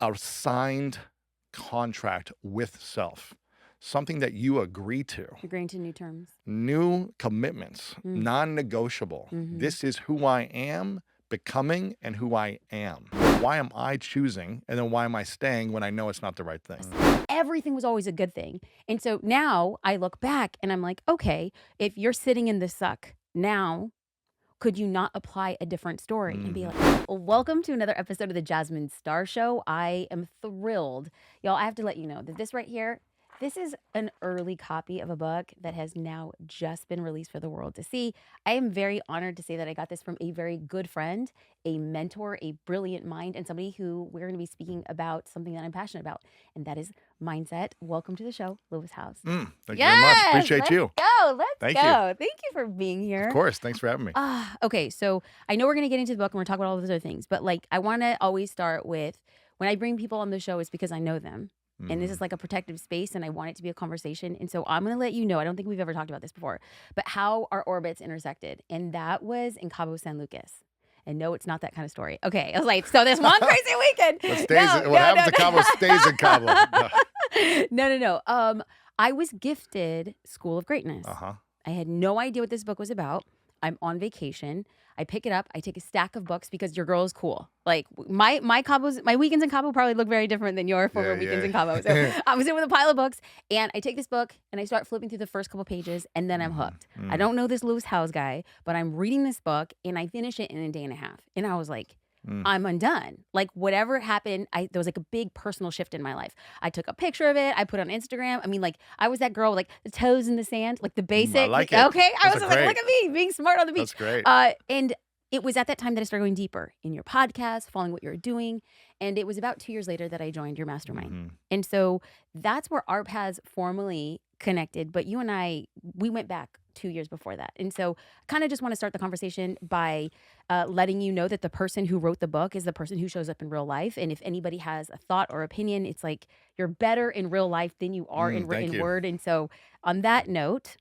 a signed contract with self, something that you agree to, Agreeing to new terms. new commitments, non-negotiable. This is who I am becoming and who I am. Why am I choosing? And then why am I staying when I know it's not the right thing? Everything was always a good thing. And so now I look back and I'm like, okay, if you're sitting in the suck now, could you not apply a different story and be like, well, welcome to another episode of the Jasmine Star Show. I am thrilled. Y'all, I have to let you know that this right here, this is an early copy of a book that has now just been released for the world to see. I am very honored to say that I got this from a very good friend, a mentor, a brilliant mind, and somebody who we're going to be speaking about something that I'm passionate about, and that is mindset. Welcome to the show, Lewis House. Thank you very much. Appreciate let's you. go. Let's Thank go. you. Thank you for being here. Of course. Thanks for having me. Okay, so I know we're going to get into the book and we're talking about all those other things, but like I want to always start with when I bring people on the show, it's because I know them. And this is like a protective space and I want it to be a conversation. And so I'm going to let you know, I don't think we've ever talked about this before, but how our orbits intersected. And that was in Cabo San Lucas. And no, it's not that kind of story. Okay, I was like, so this one crazy weekend. What happens to Cabo stays in Cabo. No. I was gifted School of Greatness. Uh-huh. I had no idea what this book was about. I'm on vacation. I pick it up. I take a stack of books because your girl is cool. Like my weekends in Cabo probably look very different than your former weekends in Cabo. So I was in with a pile of books and I take this book and I start flipping through the first couple pages and then I'm hooked. I don't know this Lewis Howes guy, but I'm reading this book and I finish it in a day and a half. And I was like, I'm undone. Like whatever happened, there was like a big personal shift in my life. I took a picture of it. I put it on Instagram. I mean, like I was that girl with like the toes in the sand, like the basic. I like it. Okay. I was That's like, great. look at me being smart on the beach. That's great. And it was at that time that I started going deeper in your podcast, following what you're doing. And it was about 2 years later that I joined your mastermind. And so that's where our paths formally connected. But you and I, we went back 2 years before that. And so I kind of just want to start the conversation by letting you know that the person who wrote the book is the person who shows up in real life. And if anybody has a thought or opinion, it's like you're better in real life than you are in written word. And so on that note,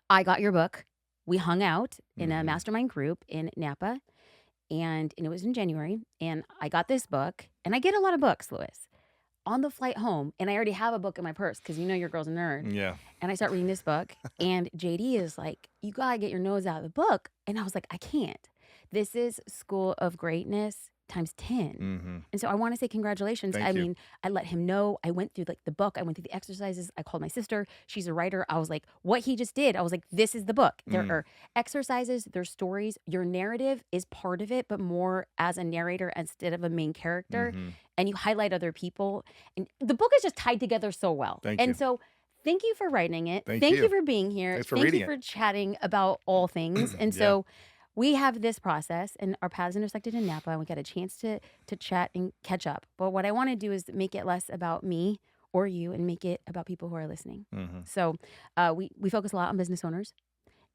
I got your book. We hung out in a mastermind group in Napa, and it was in January. And I got this book, and I get a lot of books, Lewis, on the flight home. And I already have a book in my purse because you know your girl's a nerd. Yeah. And I start reading this book, and JD is like, "You gotta get your nose out of the book." And I was like, "I can't. This is School of Greatness times 10. And so I want to say congratulations. Thank you. Mean, I let him know. I went through like the book. I went through the exercises. I called my sister. She's a writer. I was like, what he just did. I was like, this is the book. There are exercises. There's stories. Your narrative is part of it, but more as a narrator instead of a main character. And you highlight other people. And the book is just tied together so well. Thank and you. so thank you for writing it. Thank you you. for being here. Thanks for Thank reading you for it. chatting about all things. And so we have this process and our paths intersected in Napa and we got a chance to chat and catch up. But what I want to do is make it less about me or you and make it about people who are listening. So we focus a lot on business owners.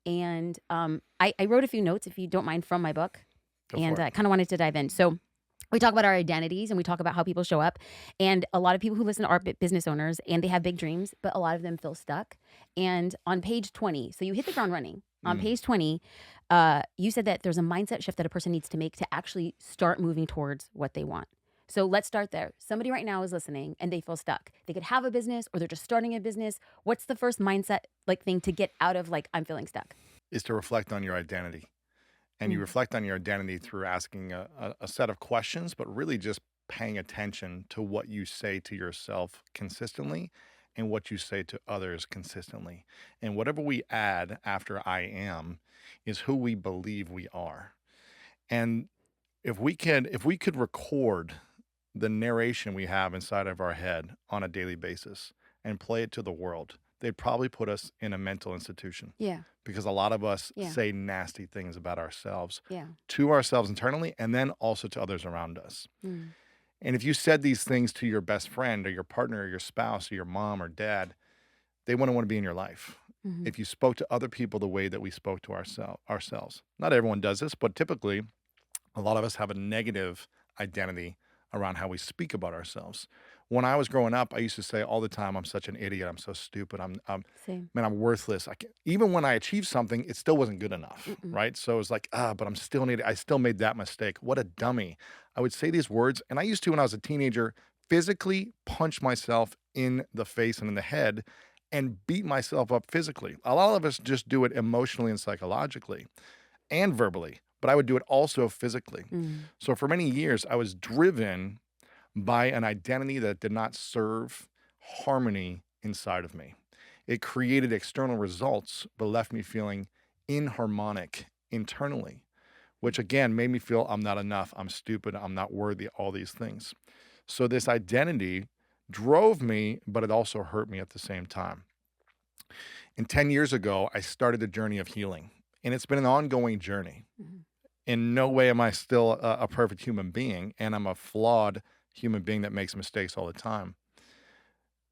And I wrote a few notes, if you don't mind, from my book. And I kind of wanted to dive in. So we talk about our identities and we talk about how people show up. And a lot of people who listen are business owners and they have big dreams, but a lot of them feel stuck. And on page 20, so you hit the ground running. On page 20, you said that there's a mindset shift that a person needs to make to actually start moving towards what they want. So let's start there. Somebody right now is listening and they feel stuck. They could have a business or they're just starting a business. What's the first mindset thing to get out of I'm feeling stuck? Is to reflect on your identity. And you reflect on your identity through asking a set of questions, but really just paying attention to what you say to yourself consistently and what you say to others consistently. And whatever we add after I am is who we believe we are. And if we could record the narration we have inside of our head on a daily basis and play it to the world, they'd probably put us in a mental institution. Yeah. Because a lot of us say nasty things about ourselves Yeah. to ourselves internally and then also to others around us. And if you said these things to your best friend or your partner or your spouse or your mom or dad, they wouldn't want to be in your life. If you spoke to other people the way that we spoke to ourselves. Not everyone does this, but typically a lot of us have a negative identity around how we speak about ourselves. When I was growing up, I used to say all the time, "I'm such an idiot. I'm so stupid. Same. Man, I'm worthless. I can't." Even when I achieved something, it still wasn't good enough, Mm-mm. right? So it was like, but I'm still an idiot. I still made that mistake. What a dummy. I would say these words, and I used to when I was a teenager, physically punch myself in the face and in the head and beat myself up physically. A lot of us just do it emotionally and psychologically and verbally, but I would do it also physically. Mm. So for many years, I was driven by an identity that did not serve harmony inside of me. It created external results, but left me feeling inharmonic internally, which again made me feel I'm not enough, I'm stupid, I'm not worthy, all these things. So this identity drove me, but it also hurt me at the same time. And 10 years ago, I started a journey of healing, and it's been an ongoing journey. Mhm. In no way am I still a perfect human being, and I'm a flawed human being that makes mistakes all the time.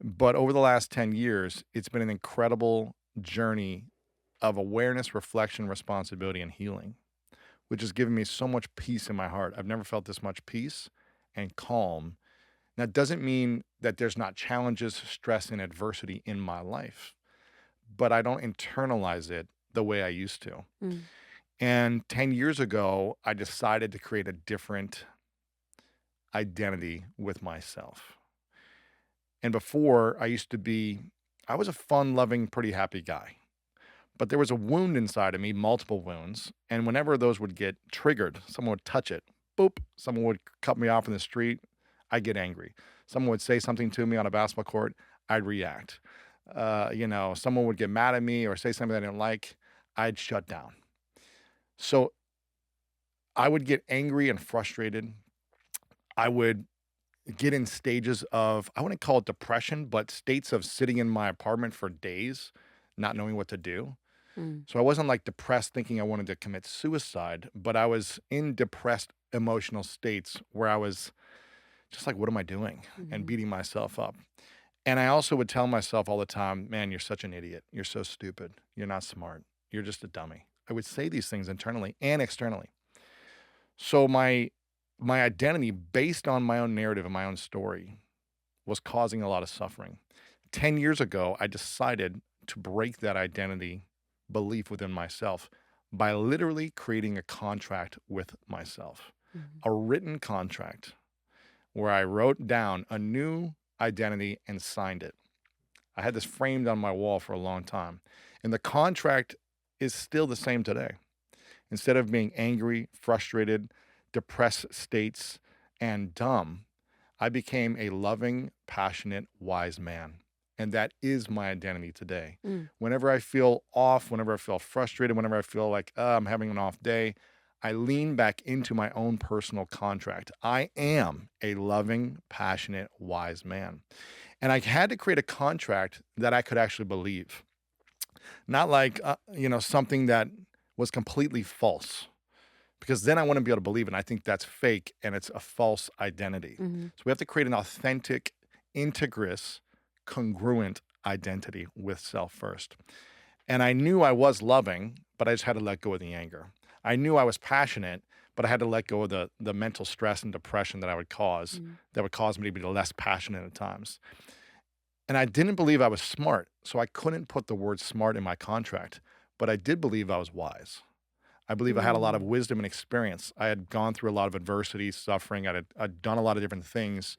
But over the last 10 years, it's been an incredible journey of awareness, reflection, responsibility, and healing, which has given me so much peace in my heart. I've never felt this much peace and calm. Now, it doesn't mean that there's not challenges, stress, and adversity in my life, but I don't internalize it the way I used to. Mm. And 10 years ago, I decided to create a different identity with myself. And before, I was a fun loving, pretty happy guy. But there was a wound inside of me, multiple wounds. And whenever those would get triggered, someone would touch it, boop, someone would cut me off in the street, I'd get angry. Someone would say something to me on a basketball court, I'd react. Someone would get mad at me or say something I didn't like, I'd shut down. So I would get angry and frustrated. I would get in stages of, I wouldn't call it depression, but states of sitting in my apartment for days, not knowing what to do. Mm. So I wasn't like depressed thinking I wanted to commit suicide, but I was in depressed emotional states where I was just like, what am I doing? And Mhm. beating myself up. And I also would tell myself all the time, man, you're such an idiot. You're so stupid. You're not smart. You're just a dummy. I would say these things internally and externally. So my identity based on my own narrative and my own story was causing a lot of suffering. 10 years ago, I decided to break that identity belief within myself by literally creating a contract with myself, Mhm. a written contract where I wrote down a new identity and signed it. I had this framed on my wall for a long time. And the contract is still the same today. Instead of being angry, frustrated, depressed states, and dumb, I became a loving, passionate, wise man. And that is my identity today. Mm. Whenever I feel off, whenever I feel frustrated, whenever I feel like I'm having an off day, I lean back into my own personal contract. I am a loving, passionate, wise man. And I had to create a contract that I could actually believe, not like, something that was completely false, because then I wouldn't be able to believe it. And I think that's fake and it's a false identity. Mhm. So we have to create an authentic, integrous, congruent identity with self first. And I knew I was loving, but I just had to let go of the anger. I knew I was passionate, but I had to let go of the mental stress and depression that I would cause, Mm. that would cause me to be less passionate at times. And I didn't believe I was smart, so I couldn't put the word smart in my contract, but I did believe I was wise. I believe I had a lot of Mm. wisdom and experience. I had gone through a lot of adversity, suffering. I'd done a lot of different things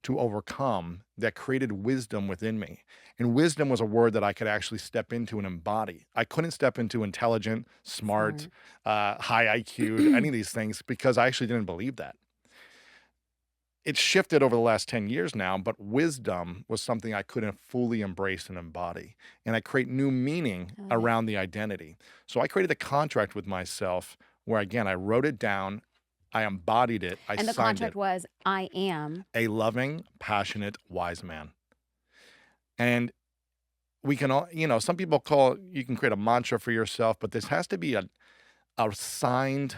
to overcome that created wisdom within me. And wisdom was a word that I could actually step into and embody. I couldn't step into intelligent, smart, Smart. high IQ'd, any of these things because I actually didn't believe that. It's shifted over the last 10 years now, but wisdom was something I couldn't fully embrace and embody. And I create new meaning I love it. around the identity. So I created a contract with myself where, again, I wrote it down, I embodied it, I And the signed contract it. was, I am. A loving, passionate, wise man. And we can all, some people you can create a mantra for yourself, but this has to be a signed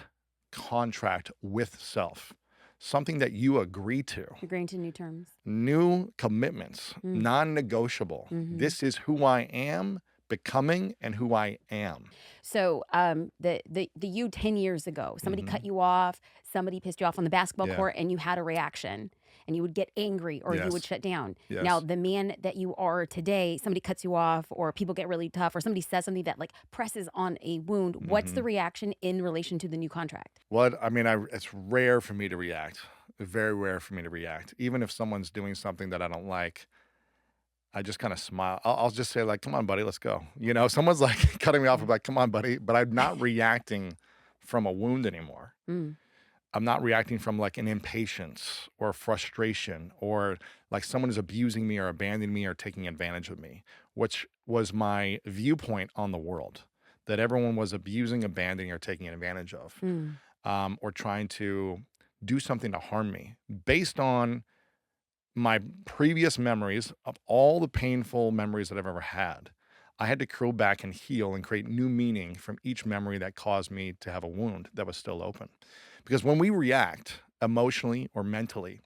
contract with self, something that you agree to. Agreeing to new terms. New commitments, Mm. non negotiable. Mhm. This is who I am becoming and who I am. So, the you 10 years ago, somebody cut Mhm. you off, somebody pissed you off on the basketball Yeah. court, and you had a reaction, and you would get angry or you would Yes. shut down. Now, Yes. the man that you are today, somebody cuts you off, or people get really tough, or somebody says something that like presses on a wound. What's the Mhm. reaction in relation to the new contract? What I mean, it's rare for me to react. Very rare for me to react. Even if someone's doing something that I don't like, I just kinda smile. I'll just say like, "Come on, buddy, let's go." Someone's like cutting me off, I'm Mm. like, "Come on, buddy," but I'm not reacting from a wound anymore. Mm. I'm not reacting from like an impatience or frustration or like someone is abusing me or abandoning me or taking advantage of me, which was my viewpoint on the world, that everyone was abusing, abandoning, or taking advantage of, Mm. or trying to do something to harm me based on my previous memories of all the painful memories that I've ever had. I had to curl back and heal and create new meaning from each memory that caused me to have a wound that was still open. Because when we react emotionally or mentally,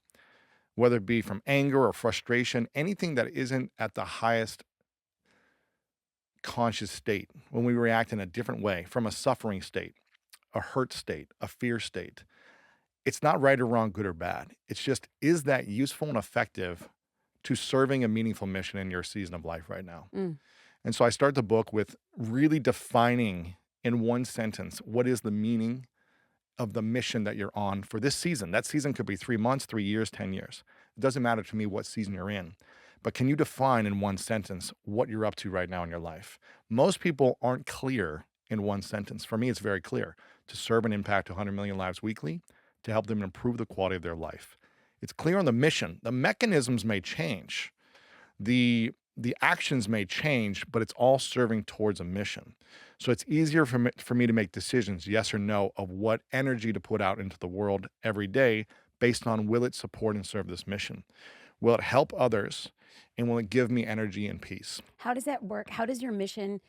whether it be from anger or frustration, anything that isn't at the highest conscious state, when we react in a different way from a suffering state, a hurt state, a fear state, it's not right or wrong, good or bad. It's just, is that useful and effective to serving a meaningful mission in your season of life right now? Mm. And so I start the book with really defining in one sentence what is the meaning of the mission that you're on for this season. That season could be 3 months, 3 years, 10 years. It doesn't matter to me what season you're in. But can you define in one sentence what you're up to right now in your life? Most people aren't clear in one sentence. For me, it's very clear to serve and impact 100 million lives weekly, to help them improve the quality of their life. It's clear on the mission. The mechanisms may change, the actions may change, but it's all serving towards a mission. So it's easier for me to make decisions, yes or no, of what energy to put out into the world every day based on will it support and serve this mission? Will it help others? And will it give me energy and peace? How does that work? How does your mission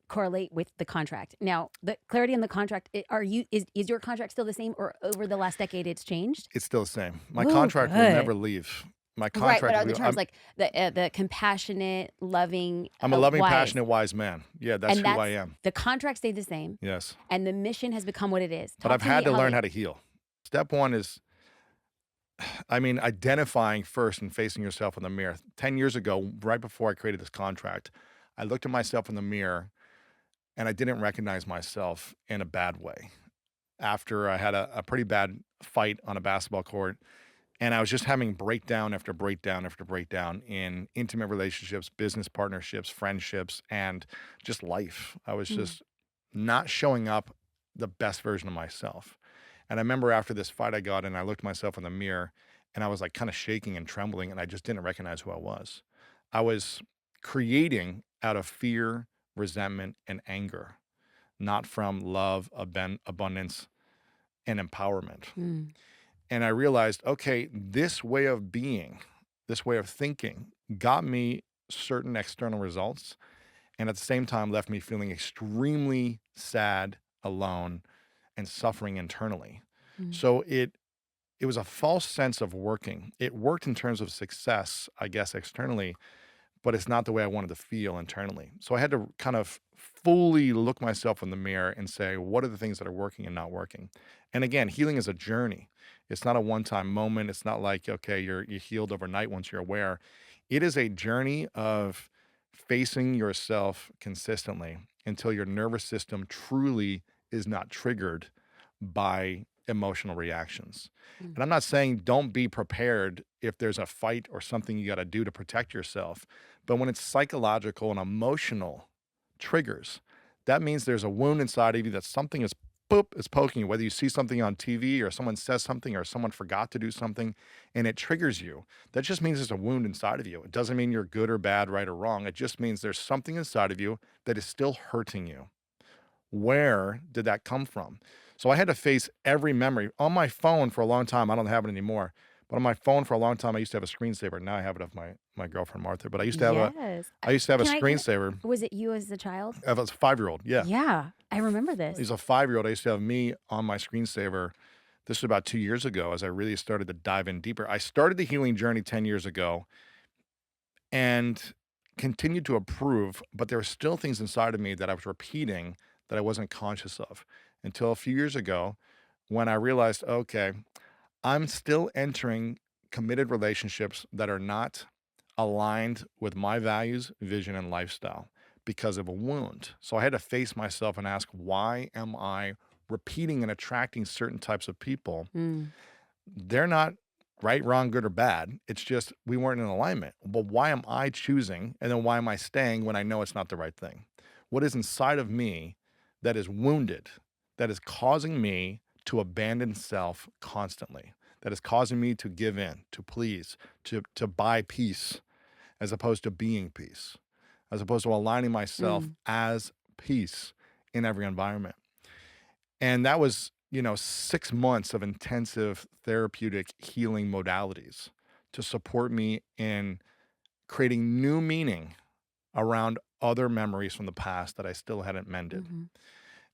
correlate with the contract? Now, the clarity in the contract, is your contract still the same, or over the last decade it's changed? It's still the same. My Ooh, contract will good. never leave. My Right, but contract are will the be, terms like the compassionate, loving, I'm a loving, wise, passionate, wise man. Yeah, that's and who I that's am. the contract stayed the same, Yes. and the mission has become what it is. But Talk I've to me had to how learn the how to heal. Step one is, I mean, identifying first and facing yourself in the mirror. 10 years ago, right before I created this contract, I looked at myself in the mirror and I didn't recognize myself in a bad way. After I had a pretty bad fight on a basketball court, and I was just having breakdown after breakdown after breakdown in intimate relationships, business partnerships, friendships, and just life. I was Mm. just not showing up the best version of myself. And I remember after this fight I got in, I looked myself in the mirror and I was like kind of shaking and trembling, and I just didn't recognize who I was. I was creating out of fear, resentment, and anger, not from love, abundance, and empowerment. Mm. And I realized, okay, this way of being, this way of thinking got me certain external results. And at the same time, left me feeling extremely sad, alone, and suffering internally. Mm. So it was a false sense of working. It worked in terms of success, I guess, externally, but it's not the way I wanted to feel internally. So I had to kind of fully look myself in the mirror and say, what are the things that are working and not working? And again, healing is a journey. It's not a one-time moment. It's not like, okay, you're healed overnight once you're aware. It is a journey of facing yourself consistently until your nervous system truly is not triggered by emotional reactions. Mm. And I'm not saying don't be prepared if there's a fight or something you got to do to protect yourself. But when it's psychological and emotional triggers, that means there's a wound inside of you that something is boop is poking you, whether you see something on TV or someone says something or someone forgot to do something and it triggers you. That just means there's a wound inside of you. It doesn't mean you're good or bad, right or wrong. It just means there's something inside of you that is still hurting you. Where did that come from? So I had to face every memory on my phone for a long time. I don't have it anymore, but on my phone for a long time, I used to have a screensaver. Now I have it of my girlfriend Martha. But Yes. I used to have a Can I screensaver was it you as a child? of a 5-year-old. Yeah, Yeah, I remember this. he's a 5-year-old. I used to have me on my screensaver. This was about 2 years ago, as I really started to dive in deeper. I started the healing journey 10 years ago, and continued to improve, but there were still things inside of me that I was repeating that I wasn't conscious of until a few years ago when I realized, okay, I'm still entering committed relationships that are not aligned with my values, vision, and lifestyle because of a wound. So I had to face myself and ask, why am I repeating and attracting certain types of people? Mm. They're not right, wrong, good, or bad. It's just we weren't in alignment. But why am I choosing? And then why am I staying when I know it's not the right thing? What is inside of me that is wounded, that is causing me to abandon self constantly, that is causing me to give in, to please, to buy peace as opposed to being peace, as opposed to aligning myself Mm. as peace in every environment. And that was, 6 months of intensive therapeutic healing modalities to support me in creating new meaning around other memories from the past that I still hadn't mended. Mhm.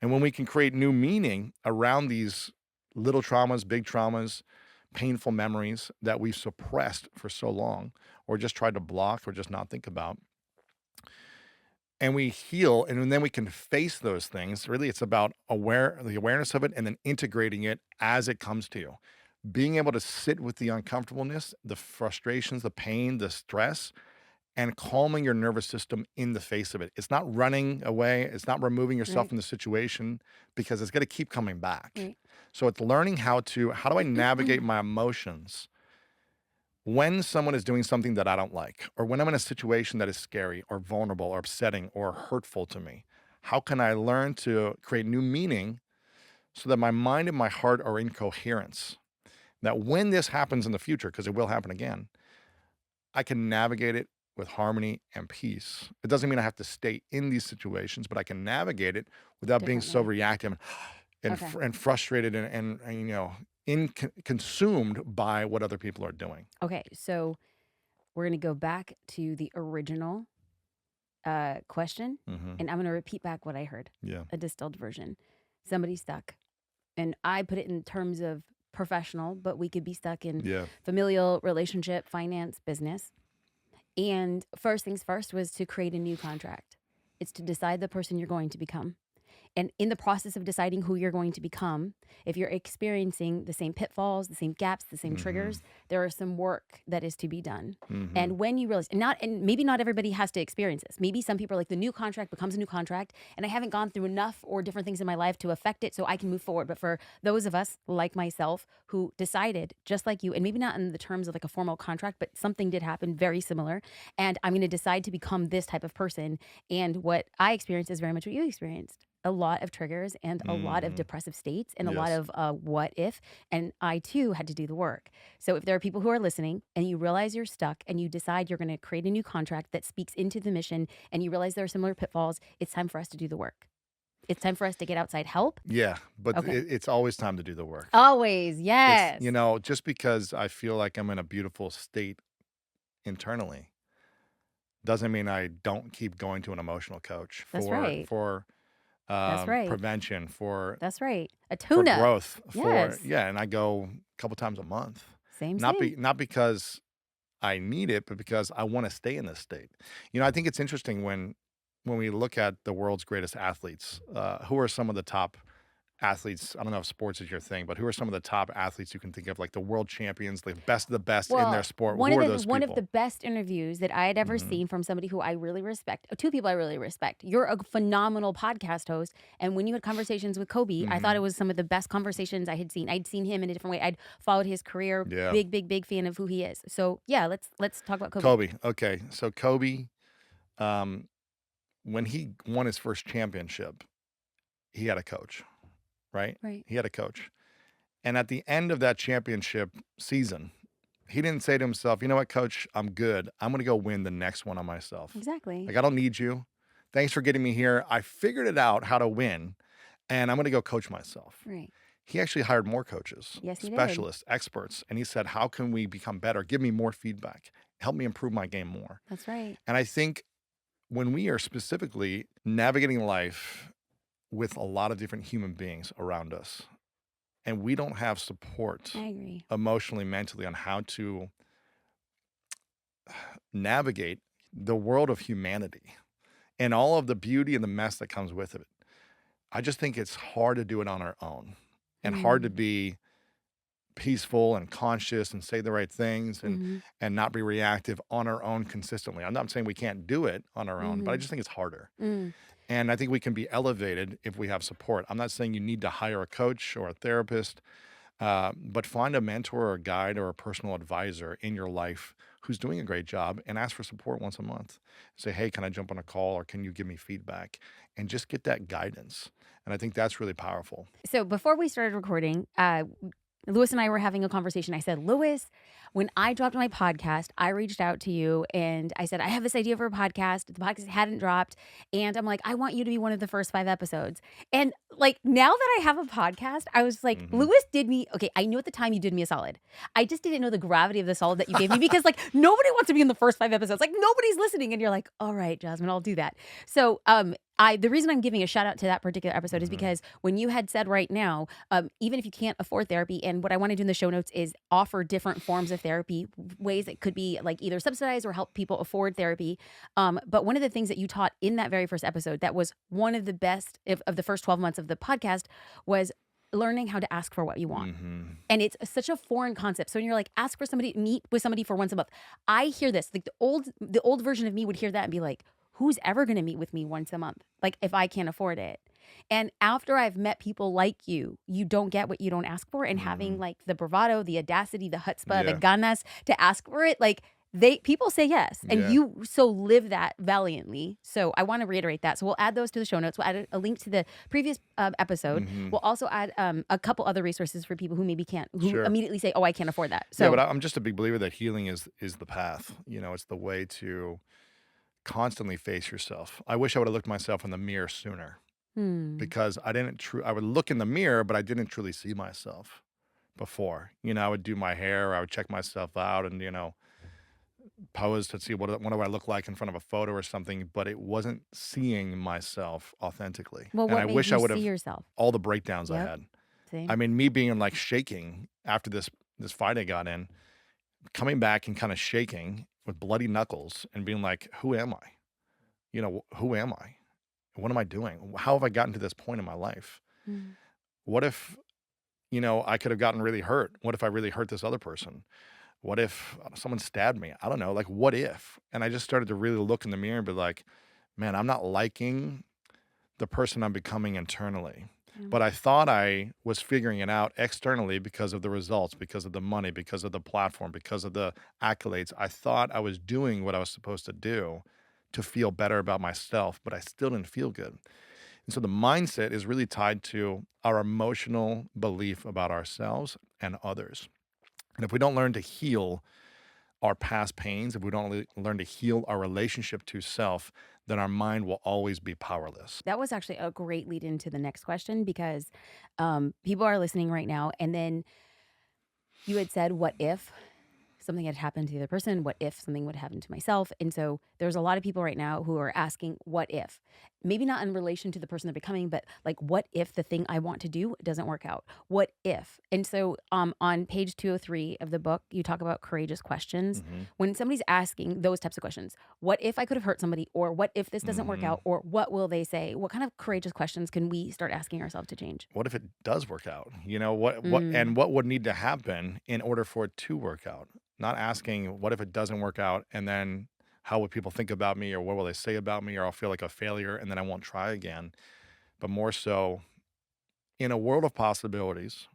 And when we can create new meaning around these little traumas, big traumas, painful memories that we've suppressed for so long, or just tried to block or just not think about, and we heal, and then we can face those things. Really, it's about the awareness of it and then integrating it as it comes to you. Being able to sit with the uncomfortableness, the frustrations, the pain, the stress, and calming your nervous system in the face of it. It's not running away. It's not removing yourself Right. from the situation because it's going to keep coming back. Right. So it's learning how do I navigate my emotions when someone is doing something that I don't like, or when I'm in a situation that is scary or vulnerable or upsetting or hurtful to me. How can I learn to create new meaning so that my mind and my heart are in coherence? That when this happens in the future, because it will happen again, I can navigate it with harmony and peace. It doesn't mean I have to stay in these situations, but I can navigate it without being so Differently. reactive and Okay. and frustrated and consumed by what other people are doing. Okay. So we're gonna go back to the original question, Hmm. and I'm gonna repeat back what I heard, Yeah. a distilled version. Somebody's stuck, and I put it in terms of professional, but we could be stuck in Yeah. familial, relationship, finance, business. And first things first was to create a new contract. It's to decide the person you're going to become. And in the process of deciding who you're going to become, if you're experiencing the same pitfalls, the same gaps, the same Mhm. triggers, there is some work that is to be done. Mhm. And when you realize, and maybe not everybody has to experience this. Maybe some people are like, the new contract becomes a new contract, and I haven't gone through enough or different things in my life to affect it so I can move forward. But for those of us like myself who decided, just like you, and maybe not in the terms of like a formal contract, but something did happen very similar, and I'm going to decide to become this type of person. And what I experienced is very much what you experienced, a lot of triggers and a lot of Mhm. depressive states and a lot Yes. of what if. And I too had to do the work. So if there are people who are listening and you realize you're stuck and you decide you're going to create a new contract that speaks into the mission and you realize there are similar pitfalls, it's time for us to do the work. It's time for us to get outside help. Yeah, but Okay. it's always time to do the work. Always. It's Yes. just because I feel like I'm in a beautiful state internally doesn't mean I don't keep going to an emotional coach That's for right. That's right. prevention, for That's right. A for tuna. growth, for Yes. yeah, and I go a couple times a month. Same, same. Not because I need it, but because I want to stay in this state. I think it's interesting when we look at the world's greatest athletes, who are some of the top athletes? I don't know if sports is your thing, but who are some of the top athletes you can think of, like the world champions, the best of the best in their Well, sport? Who are those one of the people? best interviews that I had ever Hmm. seen from somebody who I really respect, two people I really respect. You're a phenomenal podcast host, and when you had conversations with Kobe, I thought it Hmm. was some of the best conversations I had seen. I'd seen him in a different way. I'd followed his career, Yeah, big, big, big fan of who he is. So yeah, let's talk about Kobe. Kobe. Okay, so Kobe, um, when he won his first championship, he had a coach, right? Right. He had a coach, and at the end of that championship season, he didn't say to himself, "You know what, coach? I'm good. I'm gonna go win the next one on myself. Exactly. Like, I don't need you. Thanks for getting me here. I figured it out how to win, and I'm gonna go coach myself." Right. He actually hired more coaches, Yes, he did. specialists, experts, and he said, "How can we become better? Give me more feedback. Help me improve my game more." That's right. And I think when we are specifically navigating life with a lot of different human beings around us, and we don't have support I agree. emotionally, mentally on how to navigate the world of humanity and all of the beauty and the mess that comes with it. I just think it's hard to do it on our own and hard to Mm. be peaceful and conscious and say the right things Mhm. and not be reactive on our own consistently. I'm not saying we can't do it on our own, but I Mhm. just think it's harder. Mm. And I think we can be elevated if we have support. I'm not saying you need to hire a coach or a therapist, but find a mentor or a guide or a personal advisor in your life who's doing a great job and ask for support once a month. Say, hey, can I jump on a call or can you give me feedback? And just get that guidance. And I think that's really powerful. So before we started recording, Lewis and I were having a conversation. I said, Lewis, when I dropped my podcast, I reached out to you and I said, I have this idea for a podcast. The podcast hadn't dropped. And I'm like, I want you to be one of the first 5 episodes. And like now that I have a podcast, I was like, Hmm. Lewis did me, okay, I knew at the time you did me a solid. I just didn't know the gravity of the solid that you gave me because like nobody wants to be in the first 5 episodes. Like nobody's listening. And you're like, all right, Jasmine, I'll do that. So the reason I'm giving a shout out to that particular episode is Hmm. because when you had said right now, even if you can't afford therapy, and what I want to do in the show notes is offer different forms of therapy, ways that could be like either subsidize or help people afford therapy. But one of the things that you taught in that very first episode that was one of the best of the first 12 months of the podcast was learning how to ask for what you want. Hmm. And it's such a foreign concept. So when you're like, ask for somebody, meet with somebody for once a month. I hear this, like the old version of me would hear that and be like, who's ever going to meet with me once a month? Like if I can't afford it. And after I've met people like you don't get what you don't ask for. And having Hmm. like the bravado, the audacity, the chutzpah, the Yeah. ganas to ask for it, like people say yes. And Yeah. you so live that valiantly. So I want to reiterate that. So we'll add those to the show notes. We'll add a link to the previous episode. Hmm. We'll also add a couple other resources for people who maybe can't, who Sure. immediately say, oh, I can't afford that. Yeah, but So, I'm just a big believer that healing is the path. It's the way to constantly face yourself. I wish I would have looked myself in the mirror sooner hmm. because I would look in the mirror, but I didn't truly see myself before. I would do my hair, or I would check myself out and, pose to see what do I look like in front of a photo or something, but it wasn't seeing myself authentically. Well, And what I made wish I you would see have yourself? all the breakdowns I Yep. had. I Same. mean, me being like shaking after this fight I got in, coming back and kind of shaking with bloody knuckles and being like, who am I? Who am I? What am I doing? How have I gotten to this point in my life? Mm. What if, I could have gotten really hurt? What if I really hurt this other person? What if someone stabbed me? I don't know. Like, what if? And I just started to really look in the mirror and be like, man, I'm not liking the person I'm becoming internally. Yeah. But I thought I was figuring it out externally because of the results, because of the money, because of the platform, because of the accolades. I thought I was doing what I was supposed to do to feel better about myself, but I still didn't feel good. And so the mindset is really tied to our emotional belief about ourselves and others. And if we don't learn to heal our past pains, if we don't learn to heal our relationship to self, then our mind will always be powerless. That was actually a great lead into the next question because people are listening right now. And then you had said, what if something had happened to the other person? What if something would happen to myself? And so there's a lot of people right now who are asking, what if? Maybe not in relation to the person they're becoming, but like, what if the thing I want to do doesn't work out? What if? And so on page 203 of the book, you talk about courageous questions. Hmm. When somebody's asking those types of questions, what if I could have hurt somebody? Or what if this doesn't work Hmm. out? Or what will they say? What kind of courageous questions can we start asking ourselves to change? What if it does work out? Mm, What would need to happen in order for it to work out? Not asking what if it doesn't work out and then how would people think about me or what will they say about me or I'll feel like a failure and then I won't try again. But more so in a world of possibilities,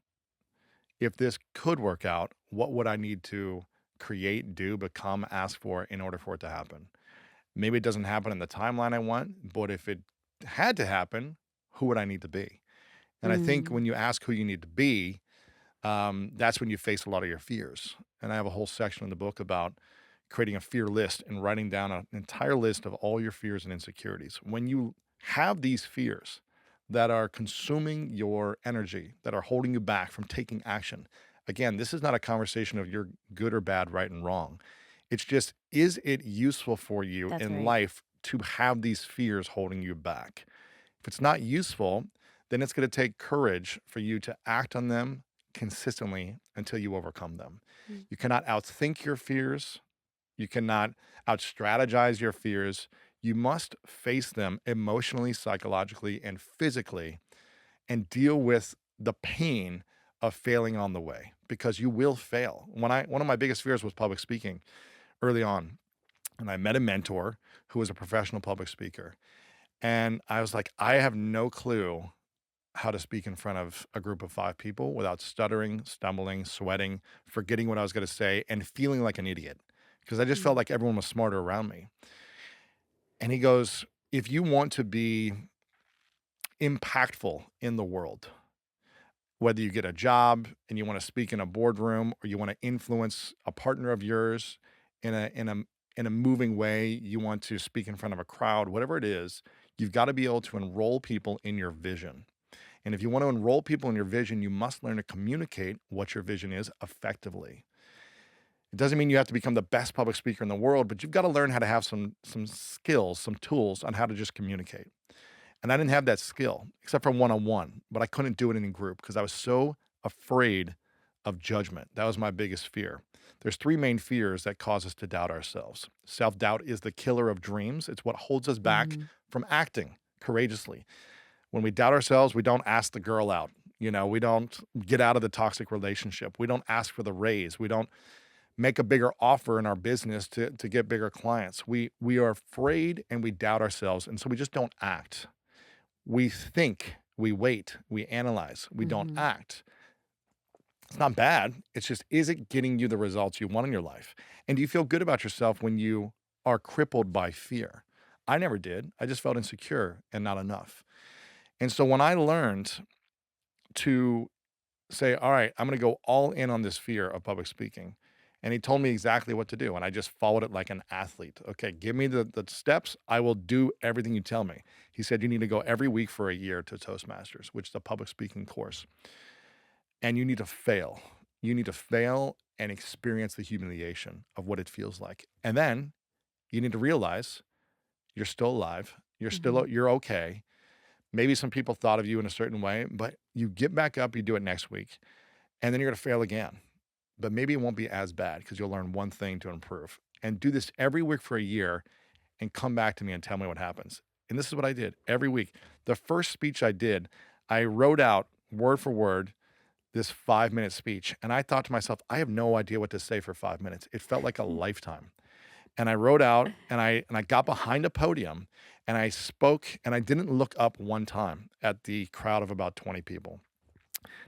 if this could work out, what would I need to create, do, become, ask for in order for it to happen? Maybe it doesn't happen in the timeline I want, but if it had to happen, who would I need to be? And I think mm, when you ask who you need to be, that's when you face a lot of your fears. And I have a whole section in the book about creating a fear list and writing down an entire list of all your fears and insecurities. When you have these fears that are consuming your energy, that are holding you back from taking action, again, this is not a conversation of you're good or bad, right and wrong. It's just, is it useful for you that's in right. life to have these fears holding you back? If it's not useful, then it's going to take courage for you to act on them consistently until you overcome them. Mm, You cannot outthink your fears. You cannot out strategize your fears. You must face them emotionally, psychologically, and physically and deal with the pain of failing on the way because you will fail. One of my biggest fears was public speaking early on, and I met a mentor who was a professional public speaker. And I was like, I have no clue how to speak in front of a group of 5 people without stuttering, stumbling, sweating, forgetting what I was going to say, and feeling like an idiot because I just felt Mm. like everyone was smarter around me. And he goes, if you want to be impactful in the world, whether you get a job and you want to speak in a boardroom or you want to influence a partner of yours in a moving way, you want to speak in front of a crowd, whatever it is, you've got to be able to enroll people in your vision. And if you want to enroll people in your vision, you must learn to communicate what your vision is effectively. It doesn't mean you have to become the best public speaker in the world, but you've got to learn how to have some skills, some tools on how to just communicate. And I didn't have that skill except for one-on-one, but I couldn't do it in a group because I was so afraid of judgment. That was my biggest fear. There's 3 main fears that cause us to doubt ourselves. Self-doubt is the killer of dreams. It's what holds us back Mhm. from acting courageously. When we doubt ourselves, we don't ask the girl out. We don't get out of the toxic relationship. We don't ask for the raise. We don't make a bigger offer in our business to get bigger clients. We are afraid and we doubt ourselves, and so we just don't act. We think, we wait, we analyze, we don't Mhm. act. It's not bad. It's just, is it getting you the results you want in your life? And do you feel good about yourself when you are crippled by fear? I never did. I just felt insecure and not enough. And so when I learned to say, all right, I'm going to go all in on this fear of public speaking. And he told me exactly what to do. And I just followed it like an athlete. Okay, give me the steps. I will do everything you tell me. He said, you need to go every week for a year to Toastmasters, which is a public speaking course. And you need to fail. You need to fail and experience the humiliation of what it feels like. And then you need to realize you're still alive. Mhm. You're okay. Maybe some people thought of you in a certain way, but you get back up, you do it next week, and then you're going to fail again. But maybe it won't be as bad because you'll learn one thing to improve. And do this every week for a year and come back to me and tell me what happens. And this is what I did every week. The first speech I did, I wrote out word for word this 5-minute speech. And I thought to myself, I have no idea what to say for 5 minutes. It felt like a lifetime. And I wrote out and I got behind a podium and I spoke and I didn't look up one time at the crowd of about 20 people.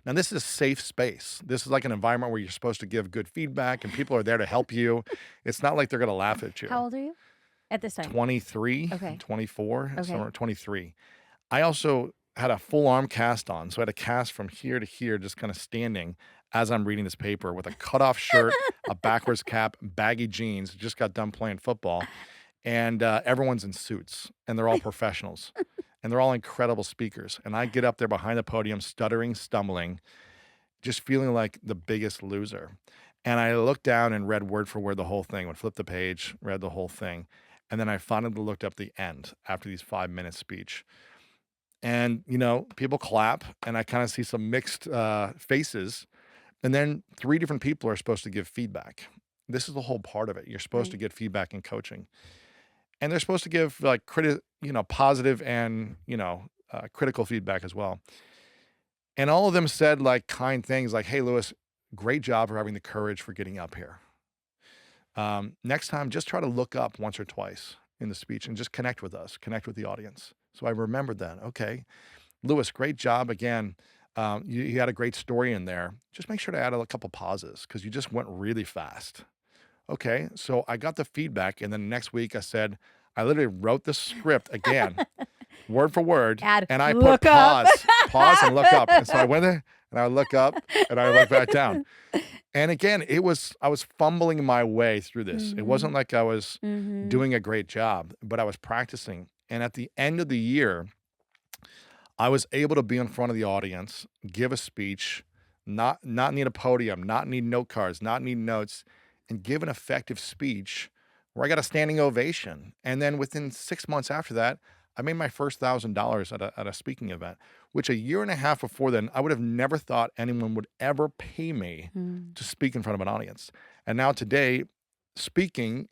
Now, this is a safe space. This is like an environment where you're supposed to give good feedback and people are there to help you. It's not like they're going to laugh at How you. old are you at this time? 23, Okay. 24, Okay. somewhere 23. I also had a full arm cast on. So I had a cast from here to here, just kind of standing as I'm reading this paper with a cutoff shirt, a backwards cap, baggy jeans, just got done playing football. And everyone's in suits and they're all professionals and they're all incredible speakers. And I get up there behind the podium, stuttering, stumbling, just feeling like the biggest loser. And I looked down and read word for word the whole thing, would flip the page, read the whole thing. And then I finally looked up the end after these 5 minute speech. And, people clap and I kind of see some mixed faces. And then 3 different people are supposed to give feedback. This is the whole part of it. You're supposed to Right. get feedback in coaching. And they're supposed to give like positive and, critical feedback as well. And all of them said like kind things like, hey, Lewis, great job for having the courage for getting up here. Next time, just try to look up once or twice in the speech and just connect with us, connect with the audience. So I remembered that. Okay, Lewis, great job again. You had a great story in there. Just make sure to add a couple pauses because you just went really fast. Okay, so I got the feedback, and then next week I said, I literally wrote the script again, word for word, Add and I put look up. pause and look up. And so I went there and I look up and I look back down. And again, I was fumbling my way through this. It Mhm. wasn't like I was Mhm. doing a great job, but I was practicing. And at the end of the year, I was able to be in front of the audience, give a speech, not need a podium, not need note cards, not need notes, and give an effective speech where I got a standing ovation. And then within 6 months after that, I made my first $1,000 at a speaking event, which a year and a half before then, I would have never thought anyone would ever pay me Mm. to speak in front of an audience. And now today, speaking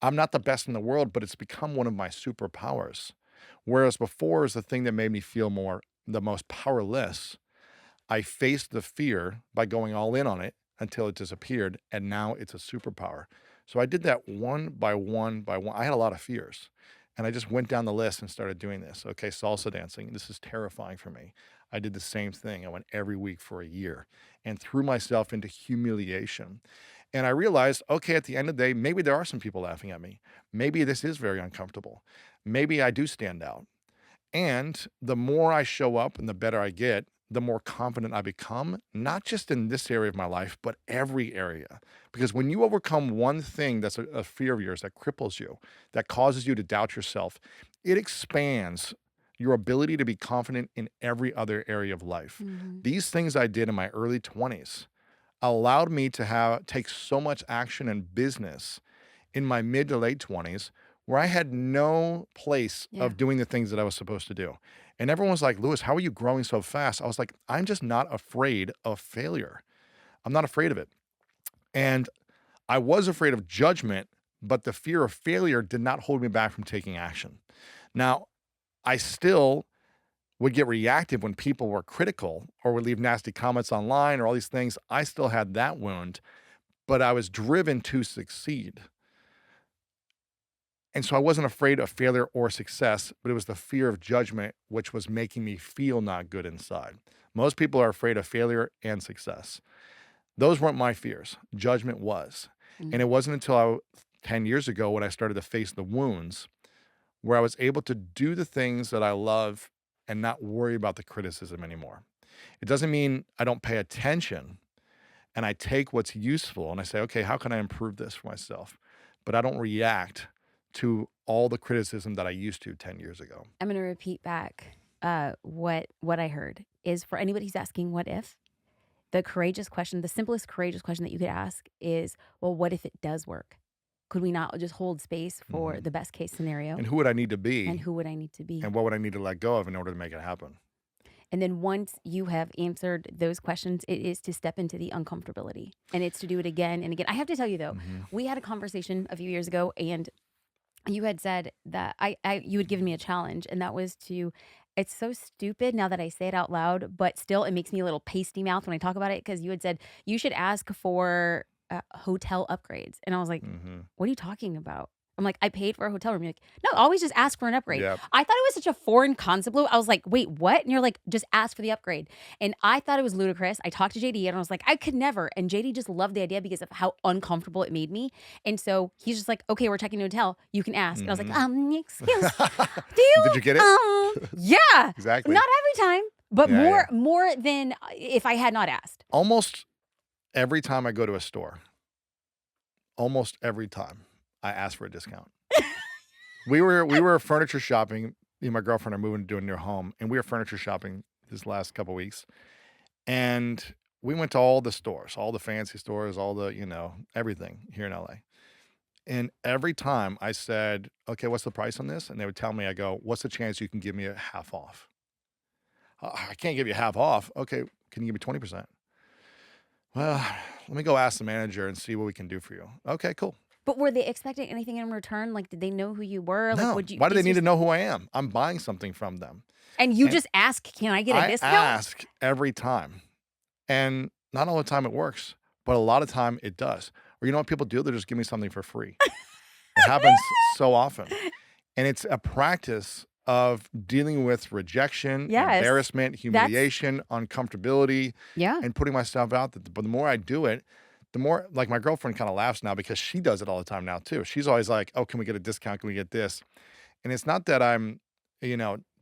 I'm not the best in the world, but it's become one of my superpowers. Whereas before is the thing that made me feel the most powerless. I faced the fear by going all in on it until it disappeared, and now it's a superpower. So I did that one by one by one. I had a lot of fears, and I just went down the list and started doing this. Okay, salsa dancing. This is terrifying for me. I did the same thing. I went every week for a year and threw myself into humiliation. And I realized, okay, at the end of the day, maybe there are some people laughing at me. Maybe this is very uncomfortable. Maybe I do stand out. And the more I show up and the better I get, the more confident I become, not just in this area of my life, but every area. Because when you overcome one thing that's a fear of yours that cripples you, that causes you to doubt yourself, it expands your ability to be confident in every other area of life. Mhm. These things I did in my early 20s allowed me to take so much action in business in my mid to late 20s where I had no place Yeah. of doing the things that I was supposed to do. And everyone was like, Lewis, how are you growing so fast? I was like, I'm just not afraid of failure. I'm not afraid of it. And I was afraid of judgment, but the fear of failure did not hold me back from taking action. Now, I still would get reactive when people were critical or would leave nasty comments online or all these things. I still had that wound, but I was driven to succeed. And so I wasn't afraid of failure or success, but it was the fear of judgment, which was making me feel not good inside. Most people are afraid of failure and success. Those weren't my fears. Judgment was. And Mm. it wasn't until 10 years ago when I started to face the wounds where I was able to do the things that I love and not worry about the criticism anymore. It doesn't mean I don't pay attention and I take what's useful and I say, okay, how can I improve this for myself? But I don't react to all the criticism that I used to 10 years ago. I'm gonna repeat back, what I heard is for anybody who's asking what if, the courageous question, the simplest courageous question that you could ask is, well, what if it does work? Could we not just hold space for Mhm. the best case scenario? And who would I need to And be who would I need to be? and what would I need to let go of in order to make it happen? And then once you have answered those questions, it is to step into the uncomfortability. And it's to do it again and again. I have to tell you though, Mhm. we had a conversation a few years ago and you had said that you had given me a challenge, and that was to it's so stupid now that I say it out loud, but still it makes me a little pasty mouth when I talk about it because you had said you should ask for hotel upgrades. And I was like, Mhm. what are you talking about? I'm like, I paid for a hotel room. You're like, no, always just ask for an upgrade. Yep. I thought it was such a foreign concept, Lou. I was like, wait, what? And you're like, just ask for the upgrade. And I thought it was ludicrous. I talked to JD and I was like, I could never. And JD just loved the idea because of how uncomfortable it made me. And so he's just like, okay, we're checking a hotel. You can ask. And I was like, Mhm. excuse, do you, Did you get it? yeah, Exactly. not every time, but Yeah, yeah. more than if I had not asked. Almost every time I go to a store, almost every time, I ask for a discount. We were furniture shopping. Me and my girlfriend are moving to a new home, and we were furniture shopping this last couple weeks. And we went to all the stores, all the fancy stores, all the, everything here in LA. And every time I said, okay, what's the price on this? And they would tell me, I go, what's the chance you can give me a half off? I can't give you half off. Okay, can you give me 20%? Well, let me go ask the manager and see what we can do for you. Okay, cool. But were they expecting anything in return? Like, did they know who you were? Like, No, would you, why do they is need your, to know who I am? I'm buying something from them. and you And just ask, can I get a I discount? ask every time. And not all the time it works, but a lot of time it does. Or you know what people do? They just give me something for free. It happens so often. And it's a practice of dealing with rejection, Yes. embarrassment, That's humiliation, uncomfortability, yeah. and putting myself out there. But the more I do it, the more like my girlfriend kind of laughs now because she does it all the time now too. She's always like, "Oh, can we get a discount? Can we get this?" And it's not that I'm,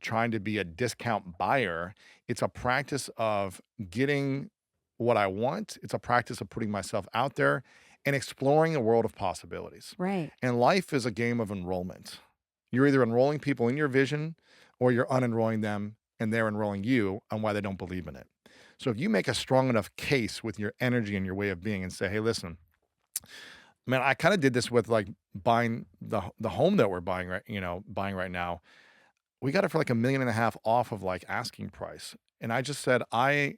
trying to be a discount buyer. It's a practice of getting what I want. It's a practice of putting myself out there and exploring a world of possibilities. Right. And life is a game of enrollment. You're either enrolling people in your vision or you're unenrolling them and they're enrolling you on why they don't believe in it. So if you make a strong enough case with your energy and your way of being and say, hey, listen, man, I kind of did this with like buying the home that we're buying right now. We got it for like 1.5 million off of like asking price. And I just said,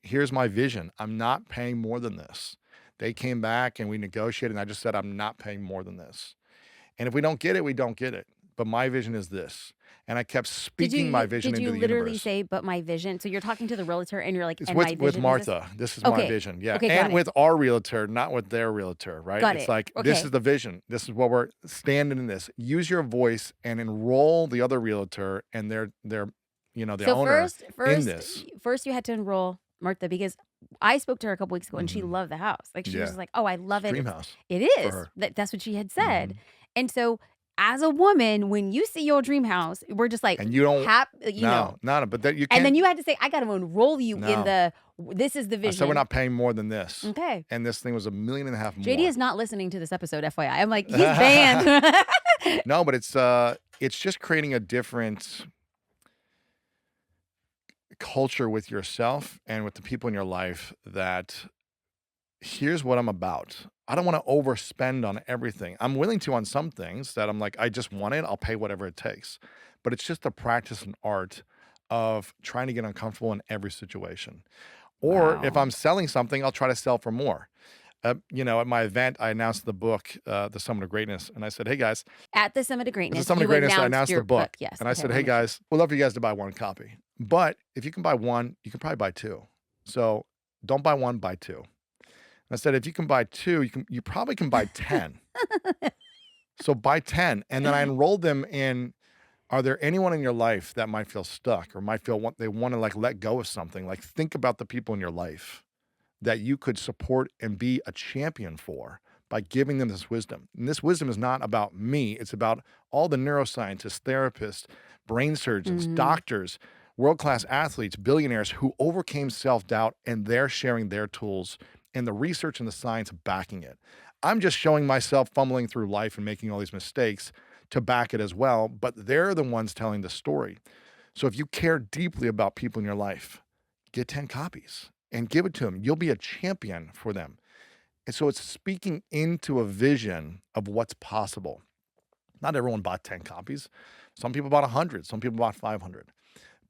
here's my vision. I'm not paying more than this. They came back and we negotiated and I just said, I'm not paying more than this. And if we don't get it, we don't get it. But my vision is this. And I kept speaking my vision Did into you the literally universe. say, "But my vision"? So you're talking to the realtor and you're like, It's "And my with vision is this?" Martha. This is my Okay. vision. Yeah. Okay, got And it. with our realtor, not with their realtor, right? Got It's it. like, this is Okay. the vision. This is what we're standing in this. Use your voice and enroll the other realtor and the So owner in this. first you had to enroll Martha because I spoke to her a couple weeks ago and she Mhm. loved the house. Like, she was Yeah. just like, "Oh, I It's love a it. dream house It for is." her. That's what she had said. Mhm. And so, as a woman, when you see your dream house, we're just like, And you don't happy. no, but that you And then can't you had to say, "I gotta enroll you in no. the this is the I said we're vision." not paying more than this. Okay. And this thing was $1.5 million JD more. is not listening to this episode, FYI. I'm like, "He's banned." No, but it's just creating a different culture with yourself and with the people in your life that here's what I'm about. I don't want to overspend on everything. I'm willing to on some things that I'm like, I just want it. I'll pay whatever it takes. But it's just a practice and art of trying to get uncomfortable in every situation. Or if Wow. I'm selling something, I'll try to sell for more. At my event, I announced the book, The Summit of Greatness. And I said, hey guys, At the Summit of it's The Greatness, Summit of you Greatness. I announced announced the your book. book. Yes. And I Okay, I said, wanna hey make sure. guys, we'd love for you guys to buy one copy. But if you can buy one, you can probably buy two. So don't buy one, buy two. I said, if you can buy two, you probably can buy 10. So buy 10. And then I enrolled them in, are there anyone in your life that might feel stuck or might feel they want to like let go of something? Like, think about the people in your life that you could support and be a champion for by giving them this wisdom. And this wisdom is not about me. It's about all the neuroscientists, therapists, brain surgeons, Mhm. doctors, world-class athletes, billionaires who overcame self-doubt, and they're sharing their tools and the research and the science backing it. I'm just showing myself fumbling through life and making all these mistakes to back it as well, but they're the ones telling the story. So if you care deeply about people in your life, get 10 copies and give it to them. You'll be a champion for them. And so it's speaking into a vision of what's possible. Not everyone bought 10 copies. Some people bought 100, some people bought 500.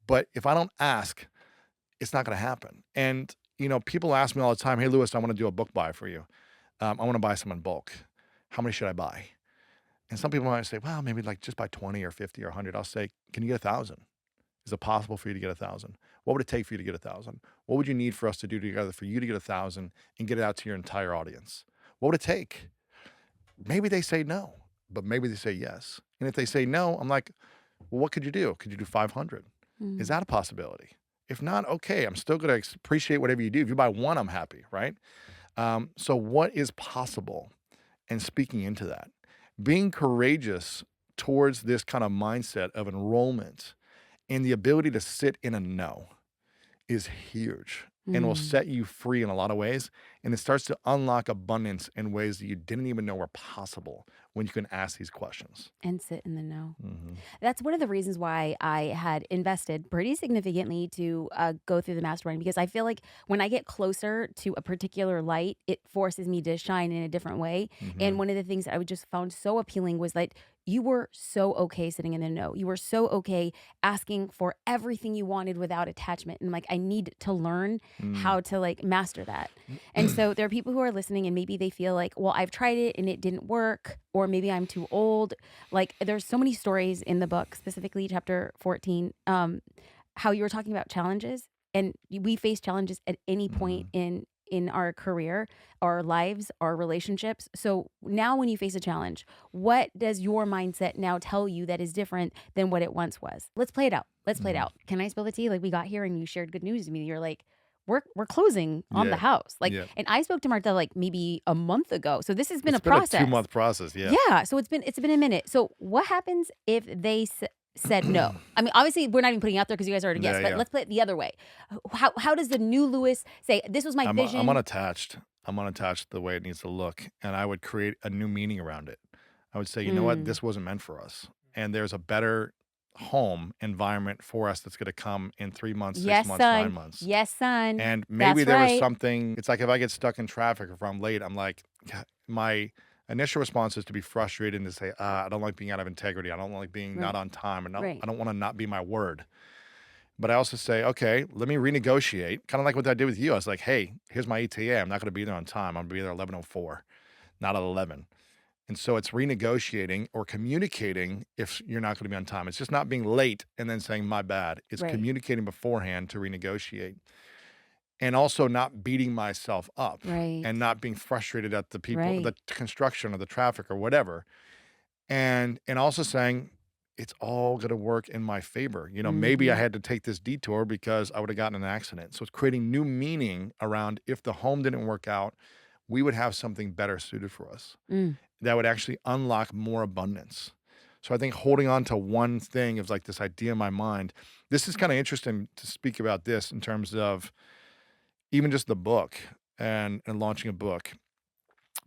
But if I don't ask, it's not going to happen. And, people ask me all the time, hey, Lewis, I want to do a book buy for you. I want to buy some in bulk. How many should I buy? And some people might say, well, maybe like just buy 20 or 50 or 100. I'll say, can you get 1,000? Is it possible for you to get 1,000? What would it take for you to get 1,000? What would you need for us to do together for you to get 1,000 and get it out to your entire audience? What would it take? Maybe they say no, but maybe they say yes. And if they say no, I'm like, well, what could you do? Could you do 500? Is Mm. that a possibility? If not, okay, I'm still going to appreciate whatever you do. If you buy one, I'm happy, right? So what is possible? And speaking into that, being courageous towards this kind of mindset of enrollment and the ability to sit in a no is huge and will Mm. set you free in a lot of ways. And it starts to unlock abundance in ways that you didn't even know were possible when you can ask these questions. And sit in the know. Mhm. That's one of the reasons why I had invested pretty significantly to go through the mastermind because I feel like when I get closer to a particular light, it forces me to shine in a different way. And Mhm. one of the things that I just found so appealing was that you were so okay sitting in the know. You were so okay asking for everything you wanted without attachment. And like, I need to learn Mm. how to like master that. And so there are people who are listening and maybe they feel like, well, I've tried it and it didn't work, or maybe I'm too old. Like, there's so many stories in the book, specifically chapter 14, how you were talking about challenges, and we face challenges at any point Mhm. in our career, our lives, our relationships. So now when you face a challenge, what does your mindset now tell you that is different than what it once was? Let's play it out. Let's play it Mhm. out. Can I spill the tea? Like, we got here and you shared good news to me. You're like, we're closing on the Yeah. house. Like, Yeah. and I spoke to Martha like maybe a month ago. So this has been It's a been a process. 2-month process. Yeah. Yeah, so it's been a minute. So what happens if they said no? I mean, obviously, we're not even putting it out there because you guys already Yeah. guessed, but Yeah. let's play it the other way. How does the new Lewis say, "This was my I'm vision"? unattached. I'm unattached the way it needs to look. And I would create a new meaning around it. I would say, you know what? Mm. This wasn't meant for us. And there's a better home environment for us that's going to come in 3 months, 6 Yes, months, son. 9 months. Yes, son. And maybe That's there was right. something, it's like if I get stuck in traffic or if I'm late, I'm like, "God," my initial response is to be frustrated and to say, I don't like being out of integrity. I don't like being not Right. on time. And Right. I don't want to not be my word. But I also say, okay, let me renegotiate. Kind of like what I did with you. I was like, hey, here's my ETA. I'm not going to be there on time. I'm going to be there 11:04, not at 11. And so it's renegotiating or communicating if you're not going to be on time. It's just not being late and then saying, my bad. It's Right. communicating beforehand to renegotiate, and also not beating myself up Right. and not being frustrated at the people, Right. the construction or the traffic or whatever. And also saying, it's all going to work in my favor. Maybe I Mhm. had to take this detour because I would have gotten in an accident. So it's creating new meaning around, if the home didn't work out, we would have something better suited for us Mm. that would actually unlock more abundance. So I think holding on to one thing is like this idea in my mind. This is kind of interesting to speak about this in terms of even just the book and launching a book,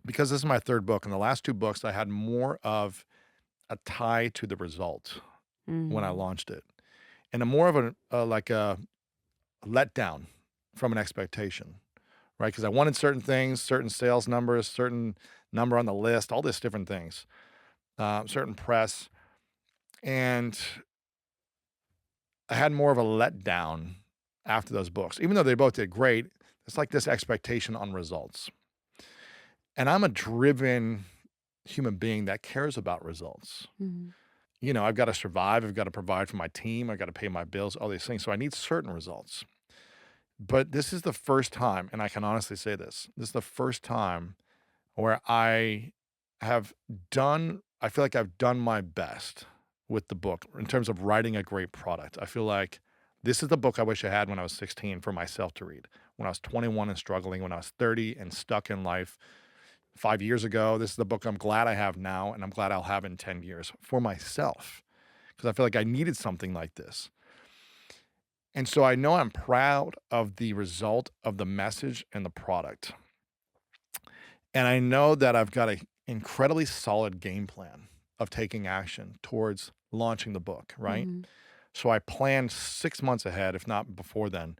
because this is my third book. And the last two books, I had more of a tie to the result when I Mm. launched it, and a more of like a letdown from an expectation, right? Because I wanted certain things, certain sales numbers, certain number on the list, all these different things, certain press. And I had more of a letdown after those books, even though they both did great. It's like this expectation on results. And I'm a driven human being that cares about results. Mhm. I've got to survive. I've got to provide for my team. I've got to pay my bills, all these things. So I need certain results. But this is the first time, and I can honestly say this is the first time where have I feel like I've done my best with the book in terms of writing a great product. I feel like this is the book I wish I had when I was 16 for myself to read, when I was 21 and struggling, when I was 30 and stuck in life 5 years ago. This is the book I'm glad I have now, and I'm glad I'll have in 10 years for myself, because I feel like I needed something like this. And so I know I'm proud of the result of the message and the product. And I know that I've got an incredibly solid game plan of taking action towards launching the book, right? Mhm. So I planned 6 months ahead, if not before then,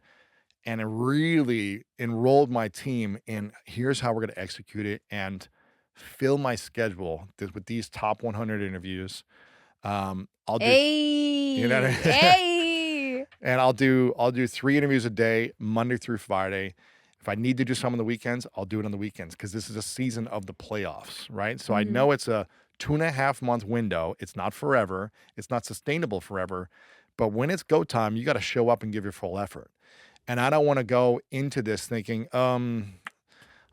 and I really enrolled my team in, here's how we're going to execute it, and fill my schedule with these top 100 interviews. I'll do, you know, Hey, hey. and I'll do 3 interviews a day, Monday through Friday. If I need to do some on the weekends, I'll do it on the weekends, because this is a season of the playoffs, right? So I Mhm. know it's a 2.5 month window. It's not forever. It's not sustainable forever. But when it's go time, you got to show up and give your full effort. And I don't want to go into this thinking,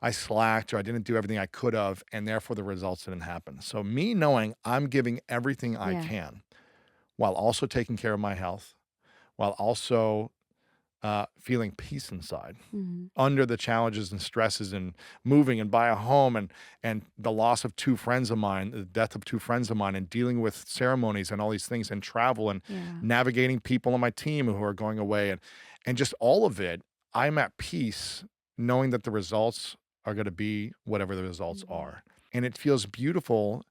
I slacked or I didn't do everything I could have, and therefore the results didn't happen. So me knowing I'm giving everything I Yeah. can while also taking care of my health, while also feeling peace inside Mhm. under the challenges and stresses and moving and buy a home, and the loss of two friends of mine, the death of two friends of mine, and dealing with ceremonies and all these things, and travel, and Yeah. navigating people on my team who are going away, and just all of it. I'm at peace knowing that the results are going to be whatever the results Mhm. are. And it feels beautiful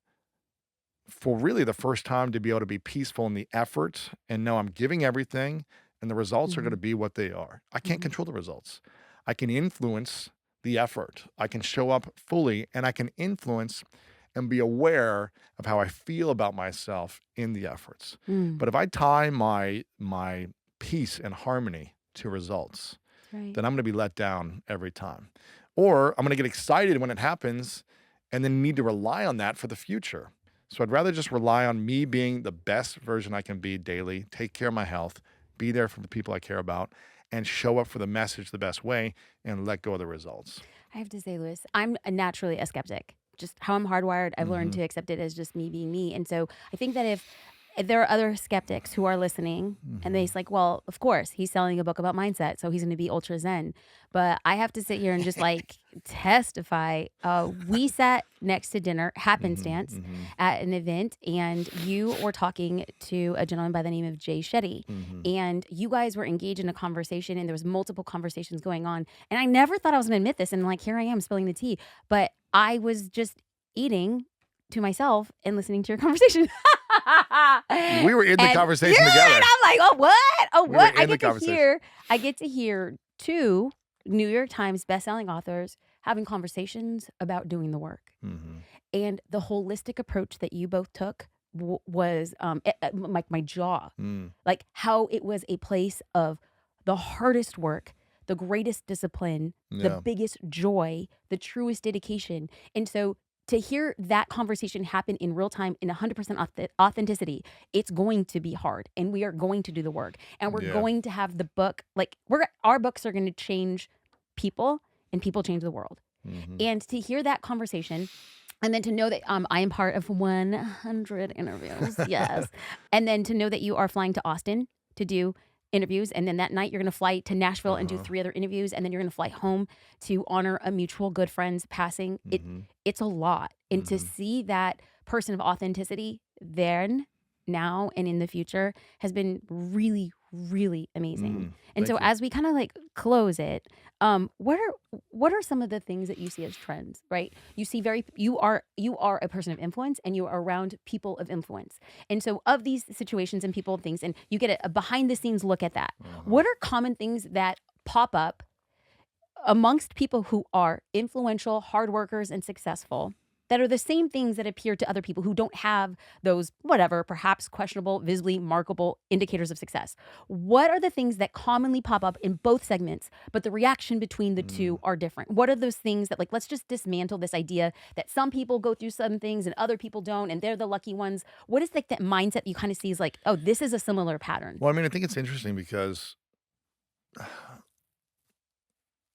for really the first time to be able to be peaceful in the effort and know I'm giving everything, and the results are going to Mhm. be what they are. I can't Mhm. control the results. I can influence the effort. I can show up fully, and I can influence and be aware of how I feel about myself in the efforts. Mm. But if I tie my peace and harmony to results, That's right. then I'm going to be let down every time. Or I'm going to get excited when it happens and then need to rely on that for the future. So I'd rather just rely on me being the best version I can be daily, take care of my health, be there for the people I care about, and show up for the message the best way, and let go of the results. I have to say, Lewis, I'm naturally a skeptic. Just how I'm hardwired, I've learned Hmm. to accept it as just me being me. And so I think that if there are other skeptics who are listening and they're Hmm. like, well, of course, he's selling a book about mindset, so he's going to be ultra zen. But I have to sit here and just like testify. We sat next to dinner, Hmm. happenstance, Hmm. at an event, and you were talking to a gentleman by the name of Jay Shetty. Hmm. And you guys were engaged in a conversation, and there was multiple conversations going on. And I never thought I was going to admit this. And like, here I am spilling the tea. But I was just eating to myself and listening to your conversation. We were in the And yeah, conversation and together. I'm like, oh what? Oh We were what? in the conversation. I get to hear two New York Times bestselling authors having conversations about doing the work. Hmm. And the holistic approach that you both took was like my jaw, Mm. like how it was a place of the hardest work, the greatest discipline, the Yeah. biggest joy, the truest dedication. And so to hear that conversation happen in real time in 100% authenticity, it's going to be hard, and we are going to do the work, and we're Yeah. going to have the book, like, our books are gonna change people, and people change the world. Mhm. And to hear that conversation, and then to know that, I am part of 100 interviews, yes. And then to know that you are flying to Austin to do interviews, and then that night you're gonna fly to Nashville and do Uh-huh. 3 other interviews, and then you're gonna fly home to honor a mutual good friend's passing. Mhm. It's a lot, and to Mhm. see that person of authenticity then, now, and in the future has been really, really amazing. Mm. And so Thank you. as we kinda, like, close it, what are some of the things that you see as trends, right? You are a person of influence, and you are around people of influence. And so of these situations and people and things, and you get a behind the scenes look at that. Uh-huh. What are common things that pop up amongst people who are influential, hard workers, and successful, that are the same things that appear to other people who don't have those, whatever, perhaps questionable, visibly markable indicators of success? What are the things that commonly pop up in both segments, but the reaction between the two Mm. are different? What are those things that, like, let's just dismantle this idea that some people go through some things and other people don't, and they're the lucky ones? What is, like, that mindset you kind of see is like, oh, this is a similar pattern? Well, I mean, I think it's interesting because